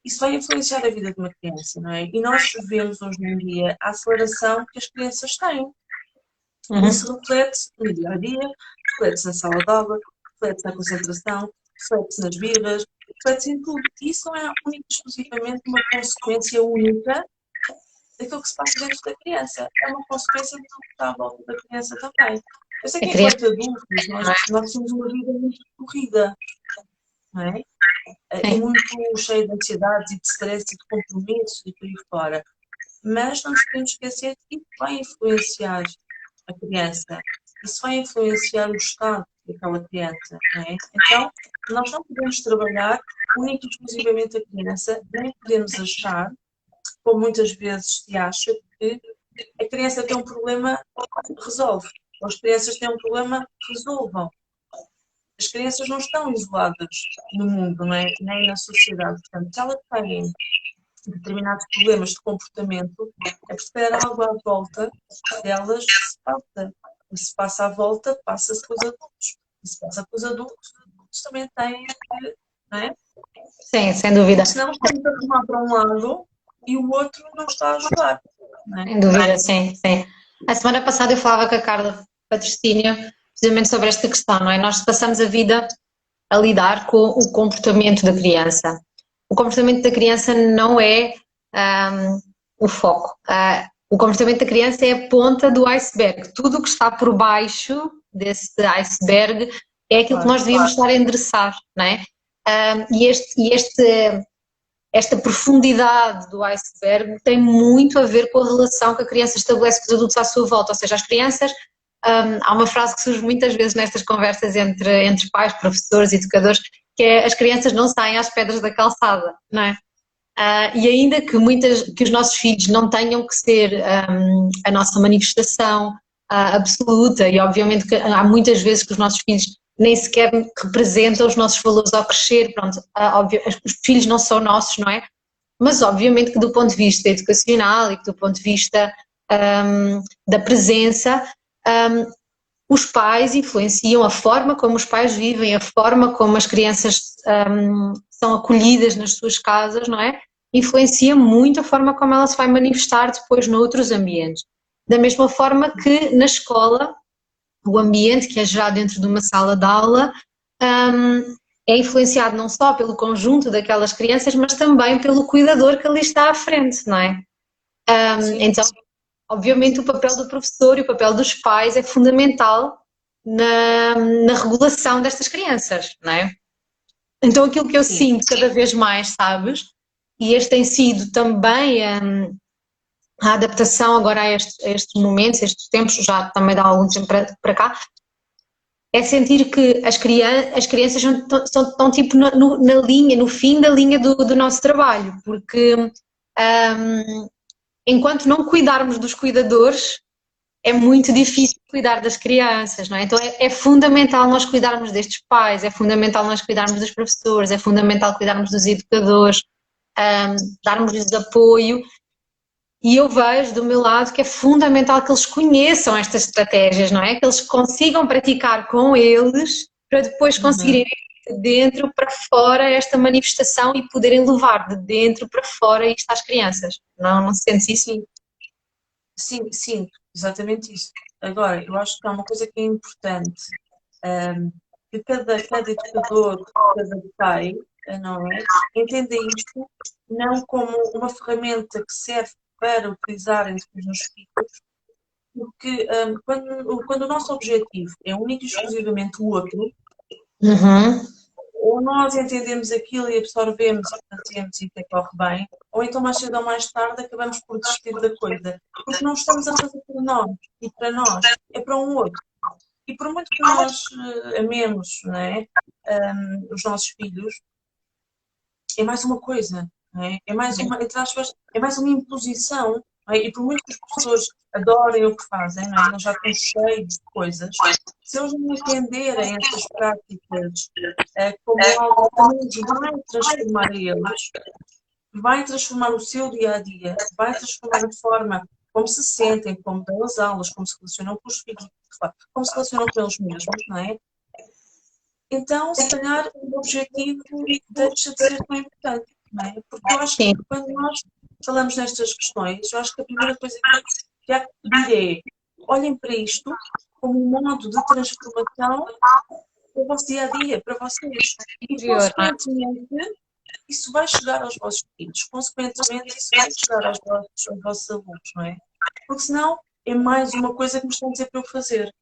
isso vai influenciar a vida de uma criança, não é? E nós vemos hoje em dia a aceleração que as crianças têm. Isso reflete-se no dia a dia, reflete-se na sala de aula, reflete-se na concentração, reflete-se nas birras, reflete-se em tudo. Isso não é única e exclusivamente uma consequência única daquilo que se passa dentro da criança. É uma consequência de tudo que está à volta da criança também. Eu sei A que criança, enquanto adultos nós temos uma vida muito corrida, não é? E sim. muito cheia de ansiedades e de stress e de compromissos e por aí fora. Mas não nos podemos esquecer que isso vai influenciar a criança. Isso vai influenciar o estado daquela criança, não é? Então, nós não podemos trabalhar única e exclusivamente a criança, nem podemos achar, como muitas vezes se acha, que a criança tem um problema, resolve. Ou as crianças têm um problema, resolvam. As crianças não estão isoladas no mundo, não é? Nem na sociedade. Portanto, se elas têm determinados problemas de comportamento, é porque se calhar algo à volta delas se passa. E se passa à volta, passa-se com os adultos. E se passa com os adultos também têm que, não é? Sim, sem dúvida. Porque senão estamos a remar para um lado e o outro não está a ajudar, não é? Sem dúvida, sim, sim. A semana passada eu falava com a Carla Patrocínio precisamente sobre esta questão, não é? Nós passamos a vida a lidar com o comportamento da criança. O comportamento da criança não é o foco. O comportamento da criança é a ponta do iceberg. Tudo o que está por baixo desse iceberg é aquilo que nós devíamos estar a endereçar, não é? Esta profundidade do iceberg tem muito a ver com a relação que a criança estabelece com os adultos à sua volta, ou seja, as crianças, há uma frase que surge muitas vezes nestas conversas entre pais, professores, educadores, que é as crianças não saem às pedras da calçada, não é? E ainda que os nossos filhos não tenham que ser a nossa manifestação absoluta, e obviamente que há muitas vezes que os nossos filhos nem sequer representam os nossos valores ao crescer, pronto, os filhos não são nossos, não é? Mas obviamente que do ponto de vista educacional e que do ponto de vista da presença, os pais influenciam a forma como os pais vivem, a forma como as crianças são acolhidas nas suas casas, não é? Influencia muito a forma como ela se vai manifestar depois noutros ambientes. Da mesma forma que na escola, o ambiente que é gerado dentro de uma sala de aula é influenciado não só pelo conjunto daquelas crianças, mas também pelo cuidador que ali está à frente, não é? Então, obviamente o papel do professor e o papel dos pais é fundamental na regulação destas crianças, não é? Então aquilo que eu sinto cada vez mais, sabes, e este tem sido também a adaptação agora a estes momentos, estes tempos, já também dá algum tempo para cá, é sentir que as crianças estão tipo na linha, no fim da linha do nosso trabalho, porque enquanto não cuidarmos dos cuidadores, é muito difícil cuidar das crianças, não é? Então é fundamental nós cuidarmos destes pais, é fundamental nós cuidarmos dos professores, é fundamental cuidarmos dos educadores, darmos-lhes apoio. E eu vejo do meu lado que é fundamental que eles conheçam estas estratégias, não é? Que eles consigam praticar com eles para depois conseguirem ir de dentro para fora esta manifestação e poderem levar de dentro para fora isto às crianças. Não se sente isso? Sim, sinto, exatamente isso. Agora, eu acho que há uma coisa que é importante, que cada educador, cada pai, não é? Entenda isto não como uma ferramenta que serve para utilizarem depois nos filhos, porque quando o nosso objetivo é único e exclusivamente o outro, ou nós entendemos aquilo e absorvemos e fazemos e até corre bem, ou então mais cedo ou mais tarde acabamos por desistir da coisa, porque não estamos a fazer para nós e para nós, é para um outro. E por muito que nós amemos, não é? Os nossos filhos, é mais uma coisa, não é? É mais uma, entre aspas, é mais uma imposição não é? E por muito que as pessoas adorem o que fazem, não é? Eles já estão cheios de coisas. Se eles não entenderem estas práticas como algo que também os vai transformar a eles, vai transformar o seu dia a dia, vai transformar a forma como se sentem, como dão as aulas, como se relacionam com os filhos, como se relacionam com eles mesmos, não é? Então, se calhar, o objetivo deixa de ser tão importante, não é? Porque eu acho que Sim, quando nós falamos nestas questões, eu acho que a primeira coisa que há que pedir é olhem para isto como um modo de transformação para o vosso dia a dia, para vocês. E, interior, não é? consequentemente, isso vai chegar aos vossos filhos, consequentemente, isso vai chegar aos vossos alunos, não é? Porque senão é mais uma coisa que me estão a dizer para eu fazer.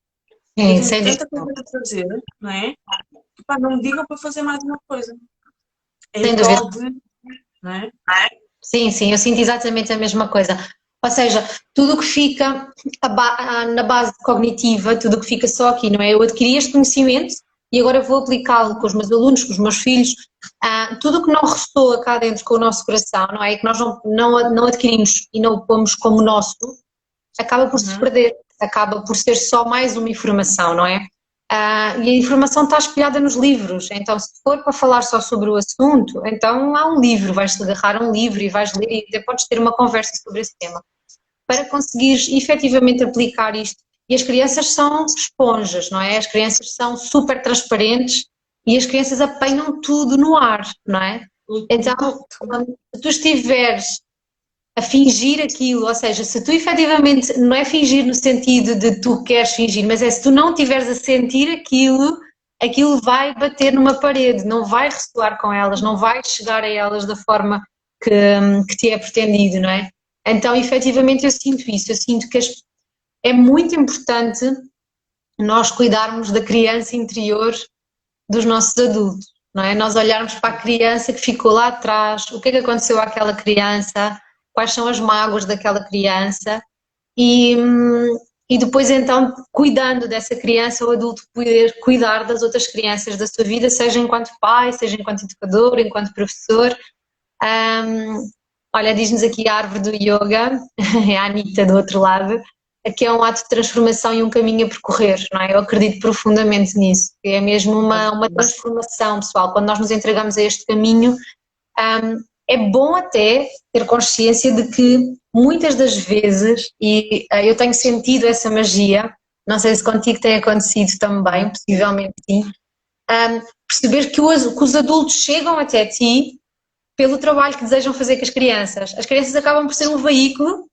Eu Sim, tenho sem tanta dúvida. coisa para fazer, não é? Pá, não me digam para fazer mais uma coisa. Sem Em dúvida. prol de, não é? Sim, sim, eu sinto exatamente a mesma coisa. Ou seja, tudo o que fica na base cognitiva, tudo o que fica só aqui, não é? Eu adquiri este conhecimento e agora vou aplicá-lo com os meus alunos, com os meus filhos. Tudo o que não ressoa cá dentro com o nosso coração, não é? E que nós não adquirimos e não o pomos como nosso, acaba por se Uhum. perder, acaba por ser só mais uma informação, não é? E a informação está espelhada nos livros, então se for para falar só sobre o assunto, então há um livro, vais-te agarrar a um livro e vais ler e até podes ter uma conversa sobre esse tema. Para conseguires efetivamente aplicar isto, e as crianças são esponjas, não é? As crianças são super transparentes e as crianças apanham tudo no ar, não é? Então, se tu estiveres a fingir aquilo, ou seja, se tu efetivamente, não é fingir no sentido de tu queres fingir, mas é se tu não estiveres a sentir aquilo, aquilo vai bater numa parede, não vai ressoar com elas, não vai chegar a elas da forma que te é pretendido, não é? Então, efetivamente, eu sinto isso, eu sinto que é muito importante nós cuidarmos da criança interior dos nossos adultos, não é? Nós olharmos para a criança que ficou lá atrás, o que é que aconteceu àquela criança, quais são as mágoas daquela criança e, e depois então, cuidando dessa criança, o adulto poder cuidar das outras crianças da sua vida, seja enquanto pai, seja enquanto educador, enquanto professor. Olha, diz-nos aqui a árvore do yoga, é a Anitta do outro lado, que é um ato de transformação e um caminho a percorrer, não é? Eu acredito profundamente nisso, que é mesmo uma transformação, pessoal. Quando nós nos entregamos a este caminho, é bom até ter consciência de que muitas das vezes, e eu tenho sentido essa magia, não sei se contigo tem acontecido também, possivelmente sim, perceber que os adultos chegam até ti pelo trabalho que desejam fazer com as crianças. As crianças acabam por ser um veículo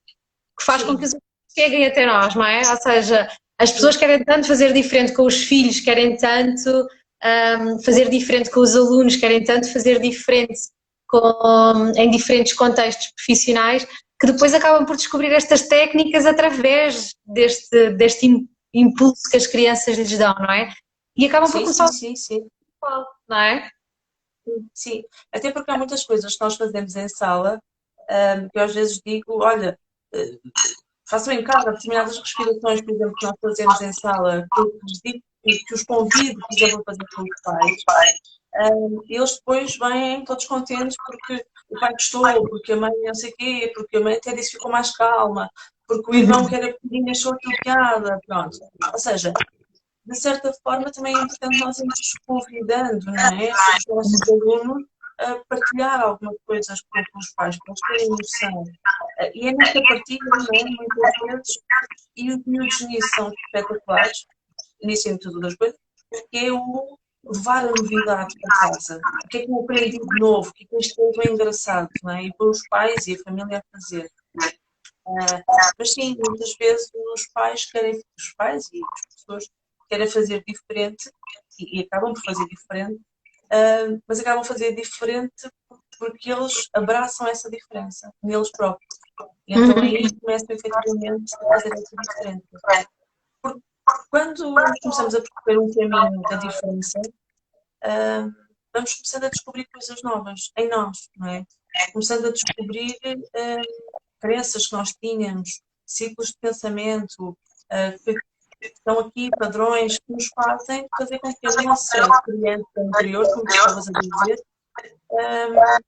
que faz com que os adultos cheguem até nós, não é? Ou seja, as pessoas querem tanto fazer diferente com os filhos, querem tanto fazer diferente com os alunos, querem tanto fazer diferente em diferentes contextos profissionais, que depois acabam por descobrir estas técnicas através deste impulso que as crianças lhes dão, não é? E acabam por Sim, começar sim, a sim, sim. não é? Sim, até porque há muitas coisas que nós fazemos em sala, que eu às vezes digo, olha, eh, façam em casa determinadas respirações, por exemplo, que nós fazemos em sala, que eu lhes digo que os convido, por exemplo, a fazer com os pais. E eles depois vêm todos contentes porque o pai gostou, porque a mãe não sei o quê, porque a mãe até disse que ficou mais calma, porque o irmão que era pequenino achou aquilo piada, pronto. Ou seja, de certa forma também é importante nós irmos convidando, não é? Os nossos alunos a partilhar algumas coisas com os pais, para eles terem noção. E é nesta partilha, não é? Muitas vezes, e os miúdos nisso são espetaculares, nisso em tudo das coisas, que é o levar a novidade para casa. O que é que eu aprendi de novo? O que é que isto é bem engraçado, não é? E para os pais e a família a fazer. Mas sim, muitas vezes os pais e as pessoas querem fazer diferente e acabam por fazer diferente, mas acabam por fazer diferente porque eles abraçam essa diferença neles próprios. E então aí começam efetivamente a fazer essa diferença. Porque quando começamos a percorrer um caminho da diferença, vamos começando a descobrir coisas novas em nós, não é? Começando a descobrir crenças que nós tínhamos, ciclos de pensamento, que estão aqui padrões que nos fazem fazer com que a nossa criança interior, como tu estavas a dizer,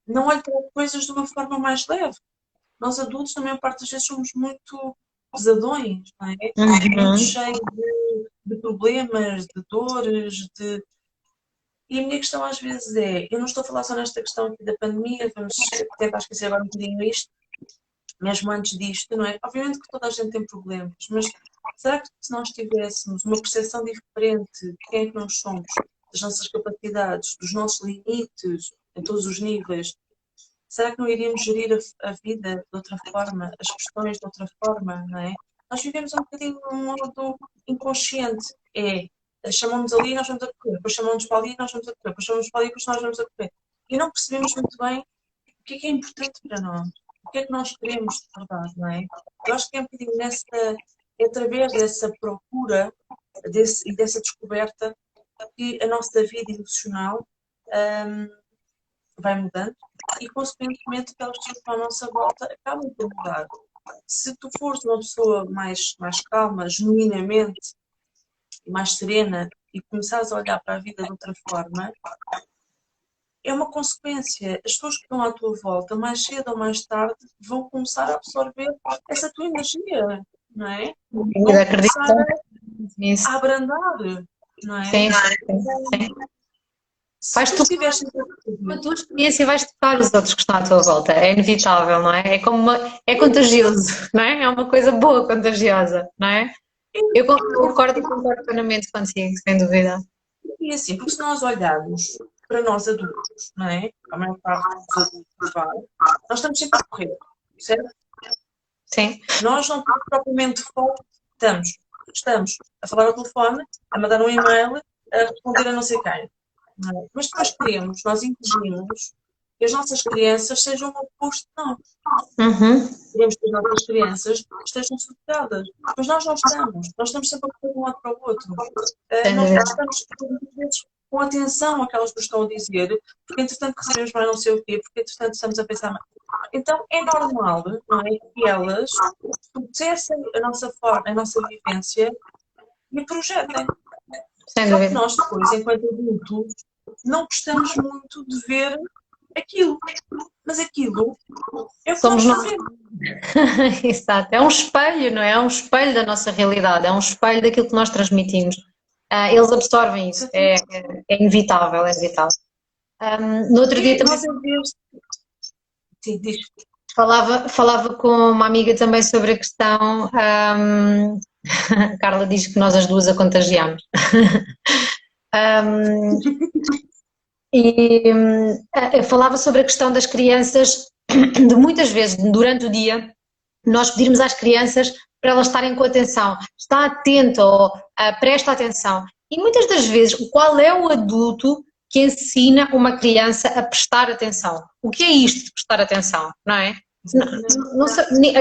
não olhe para as coisas de uma forma mais leve. nós adultos, na maior parte das vezes, somos muito pesadões, não é? Muito Uhum. cheios de problemas, de dores, de... E a minha questão às vezes é, eu não estou a falar só nesta questão aqui da pandemia, vamos tentar esquecer agora um bocadinho isto, mesmo antes disto, não é? Obviamente que toda a gente tem problemas, mas será que se nós tivéssemos uma percepção diferente de quem é que nós somos, das nossas capacidades, dos nossos limites, em todos os níveis, será que não iríamos gerir a vida de outra forma, as questões de outra forma, não é? Nós vivemos um bocadinho num modo inconsciente. Chamam-nos ali e nós vamos a correr, depois chamam-nos para ali e nós vamos a correr, depois chamam-nos para ali e depois nós vamos a correr. E não percebemos muito bem o que é importante para nós, o que é que nós queremos de verdade, não é? Eu acho que é um bocadinho é através dessa procura e dessa descoberta que a nossa vida emocional vai mudando e, consequentemente, aquelas pessoas que estão à nossa volta acabam por mudar. Se tu fores uma pessoa mais calma, genuinamente, mais serena e começares a olhar para a vida de outra forma, é uma consequência. As pessoas que estão à tua volta, mais cedo ou mais tarde, vão começar a absorver essa tua energia, não é? Vão Acredito começar nisso. a abrandar, não é? Sim, sim. Se tu tivesse... A tua experiência vais tocar os outros que estão à tua volta, é inevitável, não é? É contagioso, não é? É uma coisa boa, contagiosa, não é? Eu concordo plenamente contigo, sem dúvida. E assim, porque se nós olharmos para nós adultos, não é? A maior parte dos adultos vai, nós estamos sempre a correr, certo? Sim. Nós não temos propriamente foco, estamos a falar ao telefone, a mandar um e-mail, a responder a não sei quem. Não é? Mas nós queremos, nós exigimos que as nossas crianças sejam o oposto de nós. Queremos que as nossas crianças estejam superadas. Mas nós não estamos. Nós estamos sempre a correr de um lado para o outro. Nós estamos, muitas vezes, com atenção àquelas que nos estão a dizer, porque entretanto recebemos mais não sei o quê, porque entretanto estamos a pensar mais. Então é normal, não é? Que elas processem a nossa forma, a nossa vivência e projetem. Só que nós depois, enquanto adultos, não gostamos muito de ver aquilo. Mas aquilo é o que Somos nós nós. fazemos. Exato. É um espelho, não é? É um espelho da nossa realidade, é um espelho daquilo que nós transmitimos. Eles absorvem isso, é inevitável, é inevitável. No outro dia também falava com uma amiga também sobre a questão. A Carla diz que nós as duas a contagiamos. Falava sobre a questão das crianças, de muitas vezes durante o dia nós pedirmos às crianças para elas estarem com atenção, está atento ou presta atenção. E muitas das vezes, qual é o adulto que ensina uma criança a prestar atenção? O que é isto de prestar atenção, não é?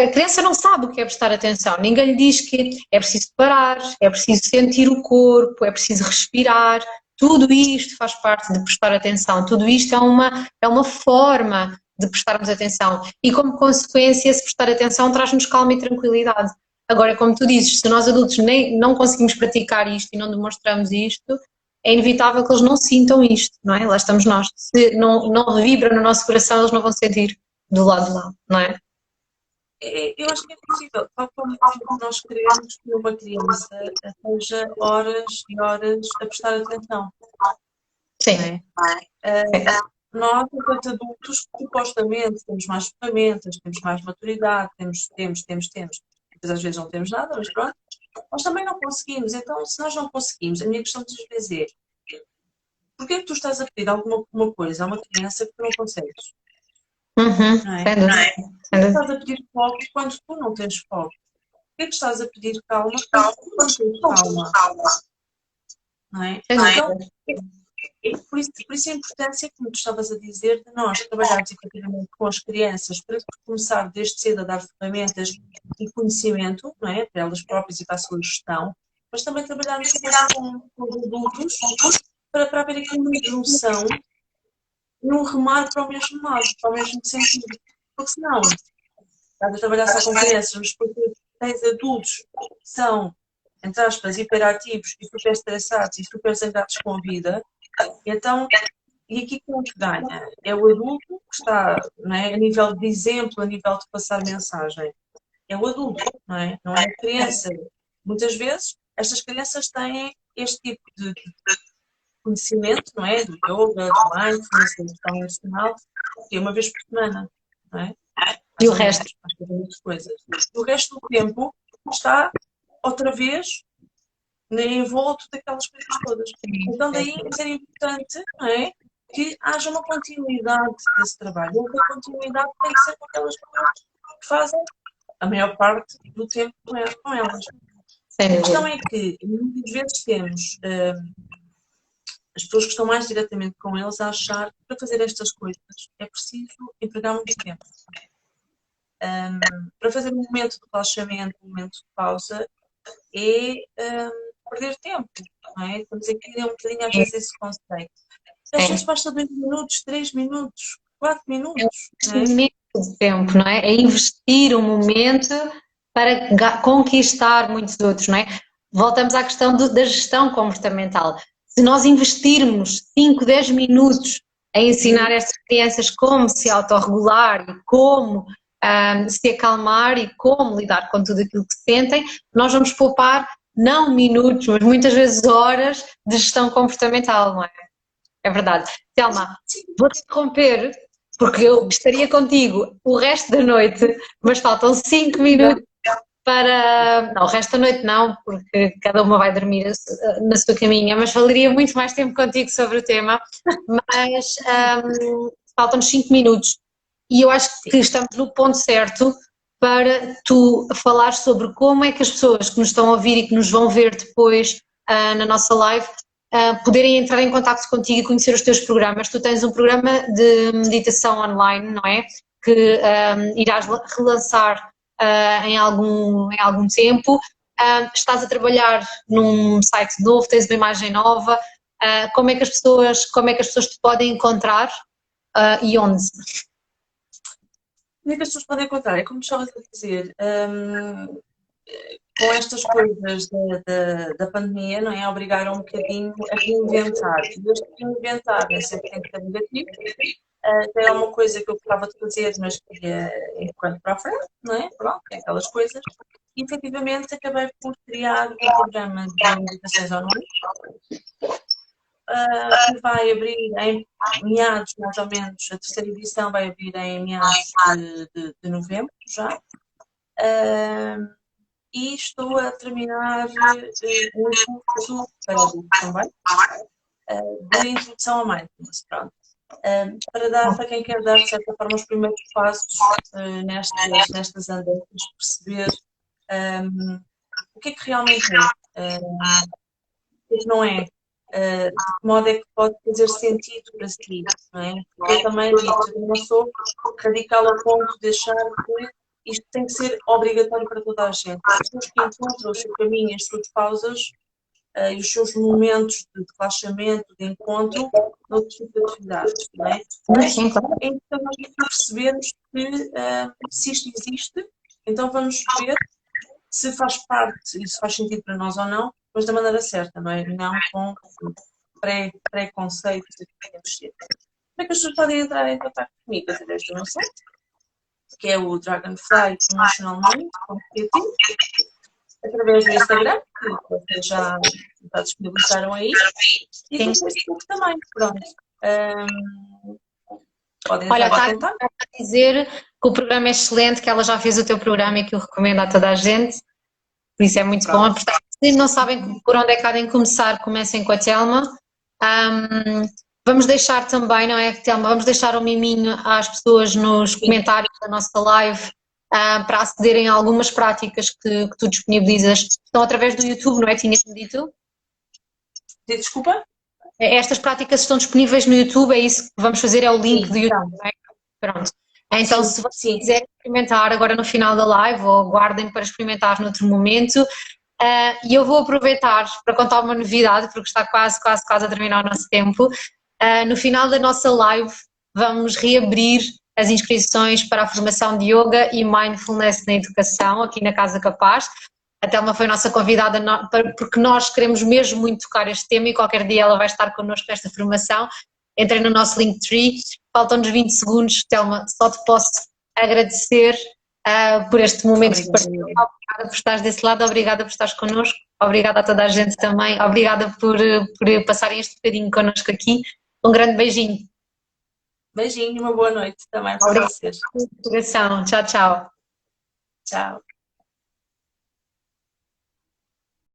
A criança não sabe o que é prestar atenção, ninguém lhe diz que é preciso parar, é preciso sentir o corpo, é preciso respirar, tudo isto faz parte de prestar atenção, tudo isto é uma forma de prestarmos atenção e como consequência se prestar atenção traz-nos calma e tranquilidade. Agora, como tu dizes, se nós adultos não conseguimos praticar isto e não demonstramos isto, é inevitável que eles não sintam isto, não é? Lá estamos nós. Se não vibra no nosso coração, eles não vão sentir do lado de lá, não é? Eu acho que é possível, tal como nós queremos que uma criança esteja horas e horas a prestar atenção. Sim. Nós, enquanto adultos, supostamente temos mais ferramentas, temos mais maturidade, temos. Muitas às vezes não temos nada, mas pronto. Nós também não conseguimos. Então, se nós não conseguimos, a minha questão muitas vezes é: porquê é que tu estás a pedir alguma coisa a uma criança que tu não consegues? Não é? Porquê estás a pedir foco quando tu não tens foco? Porquê que estás a pedir calma quando tu não tens calma? Não é? Então, por isso a importância, como tu estavas a dizer, de nós trabalharmos efetivamente com as crianças para começar desde cedo a dar ferramentas e conhecimento, não é? Para elas próprias e para a sua gestão, mas também trabalharmos com os adultos para haver aqui uma junção e um remar para o mesmo lado, para o mesmo sentido. Porque senão, estás a trabalhar só com crianças, mas depois tens adultos que são, entre aspas, hiperativos e super estressados e super zangados com a vida, então E aqui quem é que ganha? É o adulto que está, não é, a nível de exemplo, a nível de passar mensagem. É o adulto, não é? Não é a criança. Muitas vezes, estas crianças têm este tipo de conhecimento, não é? Do yoga, do mindfulness, da gestão emocional, que é uma vez por semana, não é? E o resto? Mais ou menos coisas. O resto do tempo está outra vez envolto daquelas coisas todas. Então daí ser importante, não é? Que haja uma continuidade desse trabalho. E a continuidade tem que ser com aquelas pessoas que fazem a maior parte do tempo com elas. A questão é que muitas vezes temos as pessoas que estão mais diretamente com eles a achar que para fazer estas coisas é preciso empregar muito tempo. Para fazer um momento de relaxamento, um momento de pausa, é perder tempo, não é? Estamos aqui um bocadinho às vezes esse conceito. Às vezes basta 2 minutos, 3 minutos, 4 minutos. É um momento de tempo, não é? É investir um momento para conquistar muitos outros, não é? Voltamos à questão da gestão comportamental. Se nós investirmos 5, 10 minutos a ensinar estas crianças como se autorregular e como se acalmar e como lidar com tudo aquilo que sentem, nós vamos poupar não minutos, mas muitas vezes horas de gestão comportamental, não é? É verdade. Telma, vou-te interromper porque eu estaria contigo o resto da noite, mas faltam 5 minutos para... Não, o resto da noite não, porque cada uma vai dormir na sua caminha, mas falaria muito mais tempo contigo sobre o tema, mas faltam-nos 5 minutos e eu acho que estamos no ponto certo para tu falares sobre como é que as pessoas que nos estão a ouvir e que nos vão ver depois na nossa live poderem entrar em contato contigo e conhecer os teus programas. Tu tens um programa de meditação online, não é? Que irás relançar em algum tempo. Estás a trabalhar num site novo, tens uma imagem nova. Como é que as pessoas te podem encontrar e onde? Como é que as pessoas podem encontrar? É como estavas a dizer, com estas coisas da pandemia, não é? Obrigaram um bocadinho a reinventar. E este reinventar nem sempre tem que ser negativo. Era uma coisa que eu gostava de fazer, mas queria enquanto para a frente, não é? Pronto, aquelas coisas. E efetivamente acabei por criar um programa de meditações online. Que vai abrir em meados, mais ou menos, a terceira edição vai abrir em meados de novembro já. E estou a terminar um curso para adultos também, de introdução ao mindfulness, pronto. Para dar, para quem quer dar, de certa forma, os primeiros passos nestas andanças, perceber o que é que realmente é, o que não é. De que modo é que pode fazer sentido para si, não é? Porque eu também digo, eu não sou radical a ponto de achar que isto tem que ser obrigatório para toda a gente. As pessoas que encontram o seu caminho, as suas pausas e os seus momentos de relaxamento, de encontro, noutro tipo de atividades, não é? Mas é importante percebermos que se isto existe, então vamos ver se faz parte e se faz sentido para nós ou não, mas da maneira certa, não é? Não com pré-conceitos que podemos ter. Como é que as pessoas podem entrar em contato comigo? Através do meu site, que é o dragonflyemotionalmind.pt, através do Instagram, que vocês já disponibilizaram aí, e do Facebook também, pronto. Podem entrar em contato. Olha, está a dizer que o programa é excelente, que ela já fez o teu programa e que o recomenda a toda a gente. Por isso é muito bom. Portanto, se não sabem por onde é que há de começar, comecem com a Telma. Vamos deixar também, não é, Telma? Vamos deixar um miminho às pessoas nos comentários da nossa live para acederem a algumas práticas que tu disponibilizas. Estão através do YouTube, não é? Tinhas-me dito? Desculpa? Estas práticas estão disponíveis no YouTube, é isso que vamos fazer, é o link do YouTube, não é? Pronto. Então, se vocês quiserem experimentar agora no final da live, ou guardem para experimentar noutro momento, e eu vou aproveitar para contar uma novidade, porque está quase a terminar o nosso tempo. No final da nossa live, vamos reabrir as inscrições para a formação de Yoga e Mindfulness na Educação, aqui na Casa Capaz. A Telma foi nossa convidada porque nós queremos mesmo muito tocar este tema e qualquer dia ela vai estar connosco nesta formação. entrem no nosso Linktree. Faltam-nos 20 segundos, Telma, só te posso agradecer por este momento de partilha. Obrigada por estares desse lado, obrigada por estares connosco, obrigada a toda a gente também, obrigada por passarem este bocadinho connosco aqui. Um grande beijinho. Beijinho, uma boa noite também para vocês. Obrigada. Tchau, tchau. Tchau.